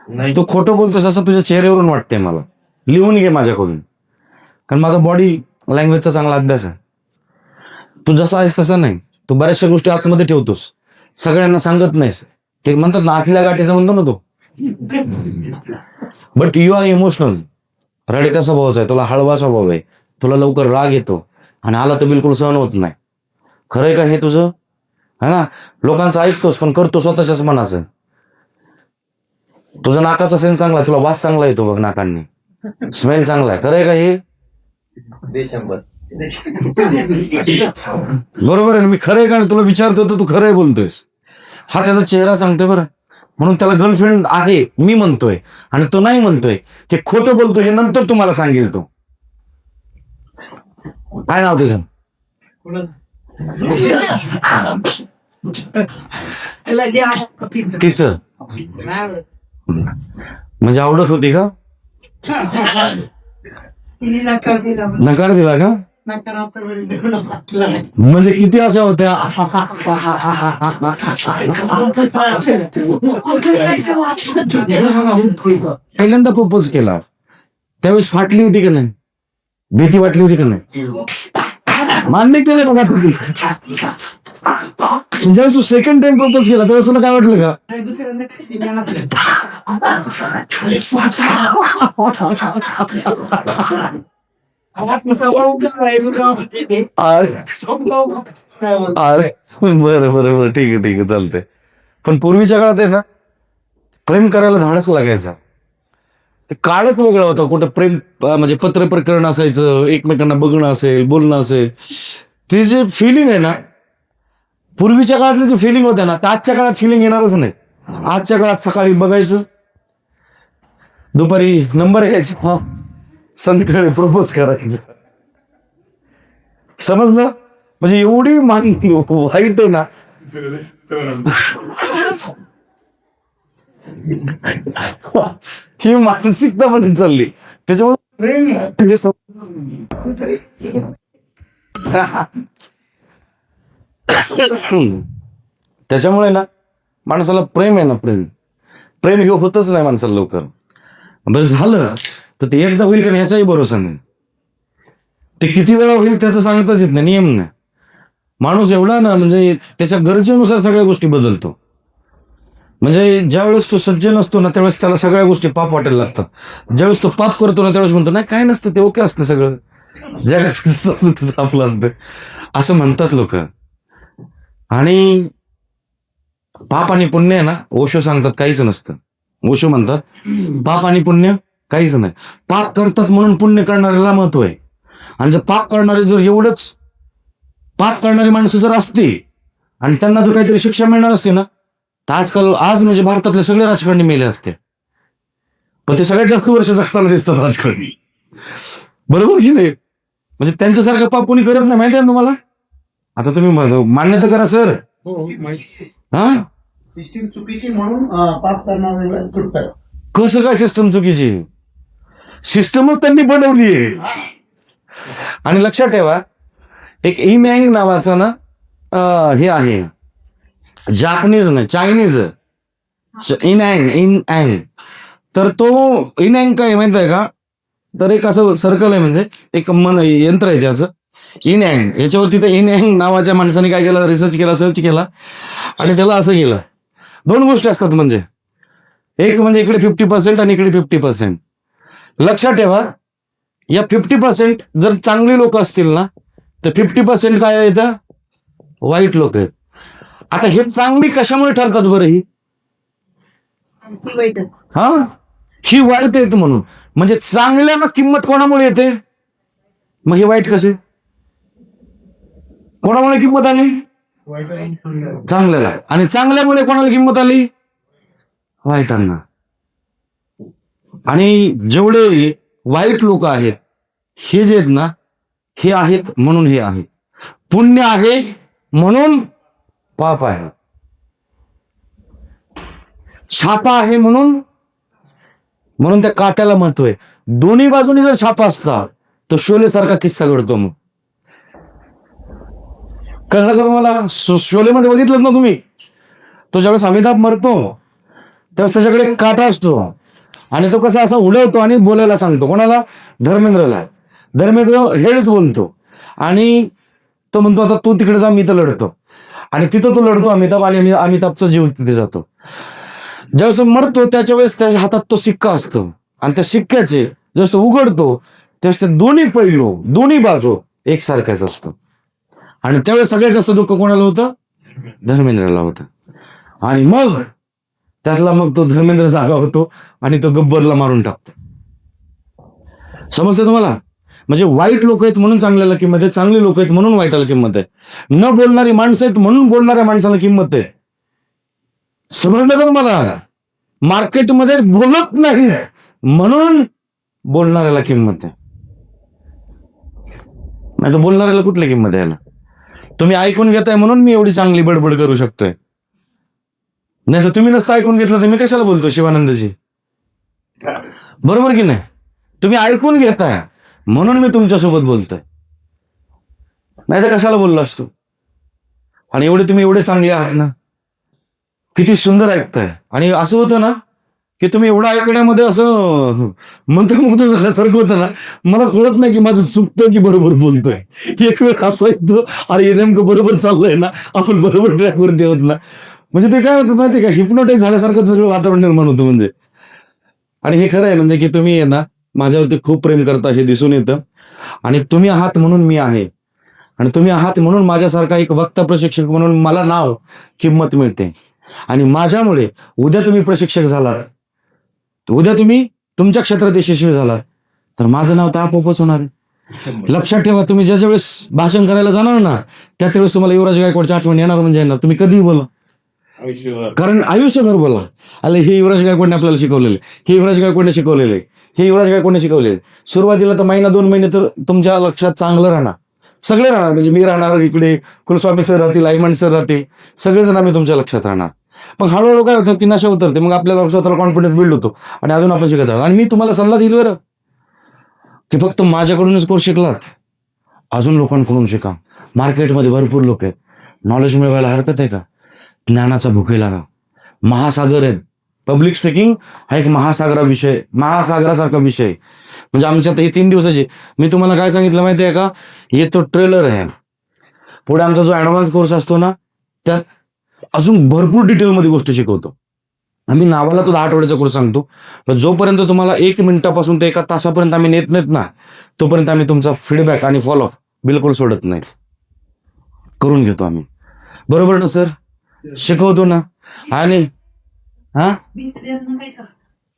नाही. तू खोटं बोलतोस असं तुझ्या चेहऱ्यावरून वाटतंय मला. लिहून घे माझ्याकडून, कारण माझा बॉडी लँग्वेजचा चांगला अभ्यास आहे. तू जसा आहेस तसा नाही, तू बऱ्याचशा गोष्टी आतमध्ये ठेवतोस, सगळ्यांना सांगत नाहीस. ते म्हणतात ना आतल्या गाठीचा म्हणतो ना तो. But you are emotional. रडका स्वभावाचा आहे, तुला हळवा स्वभाव आहे, तुला लवकर राग येतो आणि आला तर बिलकुल सहन होत नाही. खरंय का हे तुझं? है ना? लोकांचं ऐकतोस पण करतो स्वतःच्याच मनाचं. तुझा नाकाचा सेन्स चांगला आहे, तुला वास चांगला येतो बघ नाकांनी, स्मेल चांगला आहे. खरंय का हे? देशंभर. बरोबर आहे ना? मी खरंय का तुला विचारतो तर तू खरंय बोलतोयस. हा त्याचा चेहरा सांगतोय बरं. म्हणून त्याला गर्लफ्रेंड आहे मी म्हणतोय आणि तो नाही म्हणतोय, हे खोटं बोलतोय. हे नंतर तुम्हाला सांगेल तो. काय नाव त्याचं? तिचं म्हणजे आवडत होती का? नकार दिला का? म्हणजे किती अशा होत्या? पहिल्यांदा प्रपोज केला त्यावेळेस फाटली होती का नाही? भीती वाटली होती का नाही? मान्य केलं बघा तुम्ही. ज्यावेळेस तू सेकंड टाइम प्रपोज केला त्यावेळेस तुला काय वाटलं का? अरे बरं बरं बरं, ठीक आहे ठीक आहे, चालतंय. पण पूर्वीच्या काळात आहे ना, प्रेम करायला धाडस लागायचा. ते काळच वेगळा होता. कुठं प्रेम म्हणजे पत्र प्रकरण असायचं, एकमेकांना बघणं असेल, बोलणं असेल. ते जे फिलिंग आहे ना, पूर्वीच्या काळातली जी फिलिंग होत्या ना, त्या आजच्या काळात फिलिंग येणारच नाही. आजच्या काळात सकाळी बघायचं, दुपारी नंबर घ्यायचा, संध्याकाळी प्रपोज करायचं. समजलं? म्हणजे एवढी वाईट आहे ना. ही मानसिकता पण चालली. त्याच्यामुळे त्याच्यामुळे ना माणसाला प्रेम आहे ना, प्रेम हे होतच नाही माणसाला लवकर. बरं झालं तर ते एकदा होईल का ह्याचाही भरोसा नाही. ते किती वेळा होईल त्याचं सांगताच येत नाही, नियम नाही. माणूस एवढा ना म्हणजे त्याच्या गरजेनुसार सगळ्या गोष्टी बदलतो. म्हणजे ज्यावेळेस तो सज्जन असतो ना त्यावेळेस त्याला सगळ्या गोष्टी पाप वाटायला लागतात. ज्यावेळेस तो पाप करतो ना त्यावेळेस म्हणतो नाही काय नसतं, ते ओके असतं सगळं, जगात कसं असतं तसं आपलं असतं, असं म्हणतात लोक. आणि पाप आणि पुण्य आहे ना, ओशो सांगतात काहीच नसतं. ओशो म्हणतात पाप आणि पुण्य काहीच नाही. पाप करतात म्हणून पुण्य करणाऱ्याला महत्व आहे. आणि जर पाप करणारे जर एवढंच पाप करणारी माणसं जर असती आणि त्यांना जर काहीतरी शिक्षा मिळणार असते ना, तर आज म्हणजे भारतातले सगळे राजकारणी मेले असते. पण ते सगळ्यात जास्त वर्ष जगताना दिसतात राजकारणी, बरोबर की नाही? म्हणजे त्यांच्यासारखं पाप कोणी करत नाही, माहिती आहे तुम्हाला. आता तुम्ही मान्य तर करा सर. हा, सिस्टीम चुकीची म्हणून पाप करणाऱ्याला सुटतात. कसं काय सिस्टम चुकीची? सिस्टमच त्यांनी बनवली आहे. आणि लक्षात ठेवा, एक इमँग नावाचा ना हे आहे, जापनीज नाही चायनीज, इनअँग. तर तो इनअँग काय माहित आहे का? तर एक असं सर्कल आहे, म्हणजे एक यंत्र आहे त्याचं इनअँग. याच्यावरती त्या इनअँग नावाच्या माणसाने काय केलं, रिसर्च केला, सर्च केला आणि त्याला असं केलं. दोन गोष्टी असतात, म्हणजे एक म्हणजे इकडे 50% आणि इकडे 50%. लक्षात ठेवा, या 50% जर चांगली लोक असतील ना तर 50% काय येतं, वाईट लोक आहेत. आता हे चांगली कशामुळे ठरतात बरं? ही हा, ही वाईट आहेत म्हणून. म्हणजे चांगल्याला किंमत कोणामुळे येते, मग हे वाईट कसे? कोणामुळे किंमत आली? चांगल्याला. आणि चांगल्यामुळे कोणाला किंमत आली? वाईटांना. आणि जेवढे वाईट लोक आहेत हे जे आहेत ना, हे आहेत म्हणून हे आहे. पुण्य आहे म्हणून पाप आहे. छापा आहे म्हणून त्या काट्याला महत्व आहे. दोन्ही बाजूनी जर छापा असता तर शोले सारखा किस्सा घडतो. मग कळलं का तुम्हाला? शोलेमध्ये बघितलं ना तुम्ही, तो ज्यावेळेस अमिताभ मरतो त्यावेळेस त्याच्याकडे एक काटा असतो आणि तो कसा असा उडवतो आणि बोलायला सांगतो कोणाला? धर्मेंद्रला. धर्मेंद्र हेच बोलतो आणि तो म्हणतो आता तू तिकडे जा, मी तर लढतो. आणि तिथं तो लढतो अमिताभ आणि अमिताभचा जीव तिथे जातो. ज्यावेळेस मरतो त्याच्या वेळेस त्याच्या हातात तो सिक्का असतो आणि त्या सिक्क्याचे ज्यावेळेस तो उघडतो त्यावेळेस ते दोन्ही पैलू दोन्ही बाजू एकसारख्याच असतो. आणि त्यावेळेस सगळ्यात जास्त दुःख कोणाला होतं? धर्मेंद्रला होतं. आणि मग त्यातला मग तो धर्मेंद्र जागा होतो आणि तो गब्बरला मारून टाकतो. समजतं तुम्हाला? म्हणजे वाईट लोक आहेत म्हणून चांगल्याला किंमत आहे, चांगले लोक आहेत म्हणून वाईटाला किंमत आहे, न बोलणारी माणसं आहेत म्हणून बोलणाऱ्या माणसाला किंमत आहे. समजलं का तुम्हाला? मार्केटमध्ये बोलत नाही म्हणून बोलणाऱ्याला किंमत आहे, नाही तर बोलणाऱ्याला कुठली किंमत आहे? याला तुम्ही ऐकून घेताय म्हणून मी एवढी चांगली बडबड करू शकतोय, नाही तर तुम्ही नसतं ऐकून घेतलं तर मी कशाला बोलतो शिवानंदजी? बरोबर की नाही? तुम्ही ऐकून घेताय म्हणून मी तुमच्यासोबत बोलतोय, नाही तर कशाला बोललो असतो? आणि तुम्ही एवढे चांगले आहात ना, किती सुंदर ऐकताय. आणि असं होतं ना की तुम्ही एवढं ऐकण्यामध्ये असं मंत्रमुग्ध झाल्यासारखं होतं ना, मला कळत नाही की माझं चुकतं की बरोबर बोलतोय. एक वेळ असं येतो, अरे हे नेमकं बरोबर चाललंय ना, आपण बरोबर ट्रॅकवरती आहोत ना. म्हणजे ते काय होतं माहिती का, हिप्नोटाईज झाल्यासारखं सगळं वातावरण निर्माण होतं म्हणजे. आणि हे खरं आहे म्हणजे की तुम्ही आहे ना माझ्यावरती खूप प्रेम करता हे दिसून येतं. आणि तुम्ही आहात म्हणून मी आहे, आणि तुम्ही आहात म्हणून माझ्यासारखा एक वक्ता प्रशिक्षक म्हणून मला नाव किंमत मिळते. आणि माझ्यामुळे उद्या तुम्ही प्रशिक्षक झालात, उद्या तुम्ही तुमच्या क्षेत्रात यशस्वी झालात तर माझं नाव तर आपोआपच होणार आहे. लक्षात ठेवा, तुम्ही ज्या वेळेस भाषण करायला जाणार ना त्या वेळेस तुम्हाला युवराज गायकवाडची आठवण येणार म्हणजे येणार. तुम्ही कधीही बोला, कारण आयुष्यभर बोला, अरे हे युवराज गायकवाडने आपल्याला शिकवलेले, हे युवराज गायकवाडने शिकवलेले, हे युवराज गायकवाडने शिकवलेले. सुरुवातीला तर महिना 2 महिने तर तुमच्या लक्षात चांगलं राहणार, सगळे राहणार. म्हणजे मी राहणार इकडे, कुलस्वामी सर राहतील, आयमन सर राहतील, सगळेजण आम्ही तुमच्या लक्षात राहणार. पण हळूहळू काय होतं की नशा उतरते, मग आपल्याला स्वतःला कॉन्फिडन्स बिल्ड होतो आणि अजून आपण शिकत राहतो. आणि मी तुम्हाला सल्ला दिला बरं की फक्त माझ्याकडूनच कोर्स शिकलात, अजून लोकांकडून शिका. मार्केटमध्ये भरपूर लोक आहेत, नॉलेज मिळवायला हरकत आहे का? ज्ञानाचा भुकेला राहा. महासागर आहे, पब्लिक स्पीकिंग हा एक महासागराविषय, महासागरासारखा विषय. म्हणजे आमच्या आता हे 3 दिवसाचे मी तुम्हाला काय सांगितलं माहिती आहे का, हे तो ट्रेलर आहे. पुढे आमचा जो ऍडव्हान्स कोर्स असतो ना त्यात अजून भरपूर डिटेलमध्ये गोष्टी शिकवतो. आम्ही नावाला तो 10 आठवड्याचा कोर्स सांगतो, पण जोपर्यंत तुम्हाला 1 मिनिटापासून ते 1 तासापर्यंत आम्ही नेत नाहीत ना, तोपर्यंत आम्ही तुमचा फीडबॅक आणि फॉलोअप बिलकुल सोडत नाहीत, करून घेतो आम्ही. बरोबर ना सर? शिकवतो ना. आणि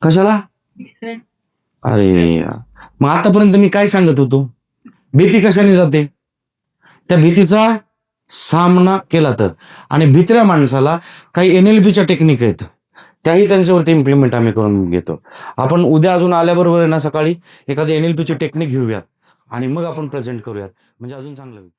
कशाला? अरे मग आतापर्यंत मी काय सांगत होतो, भीती कशाने जाते? त्या भीतीचा सामना केला तर. आणि भित्र्या माणसाला काही NLPच्या टेक्निक आहेत, त्याही त्यांच्यावरती इम्प्लिमेंट आम्ही करून घेतो. आपण उद्या अजून आल्याबरोबर आहे ना सकाळी एखादी NLPची टेक्निक घेऊयात आणि मग आपण प्रेझेंट करूयात, म्हणजे अजून चांगलं होईल.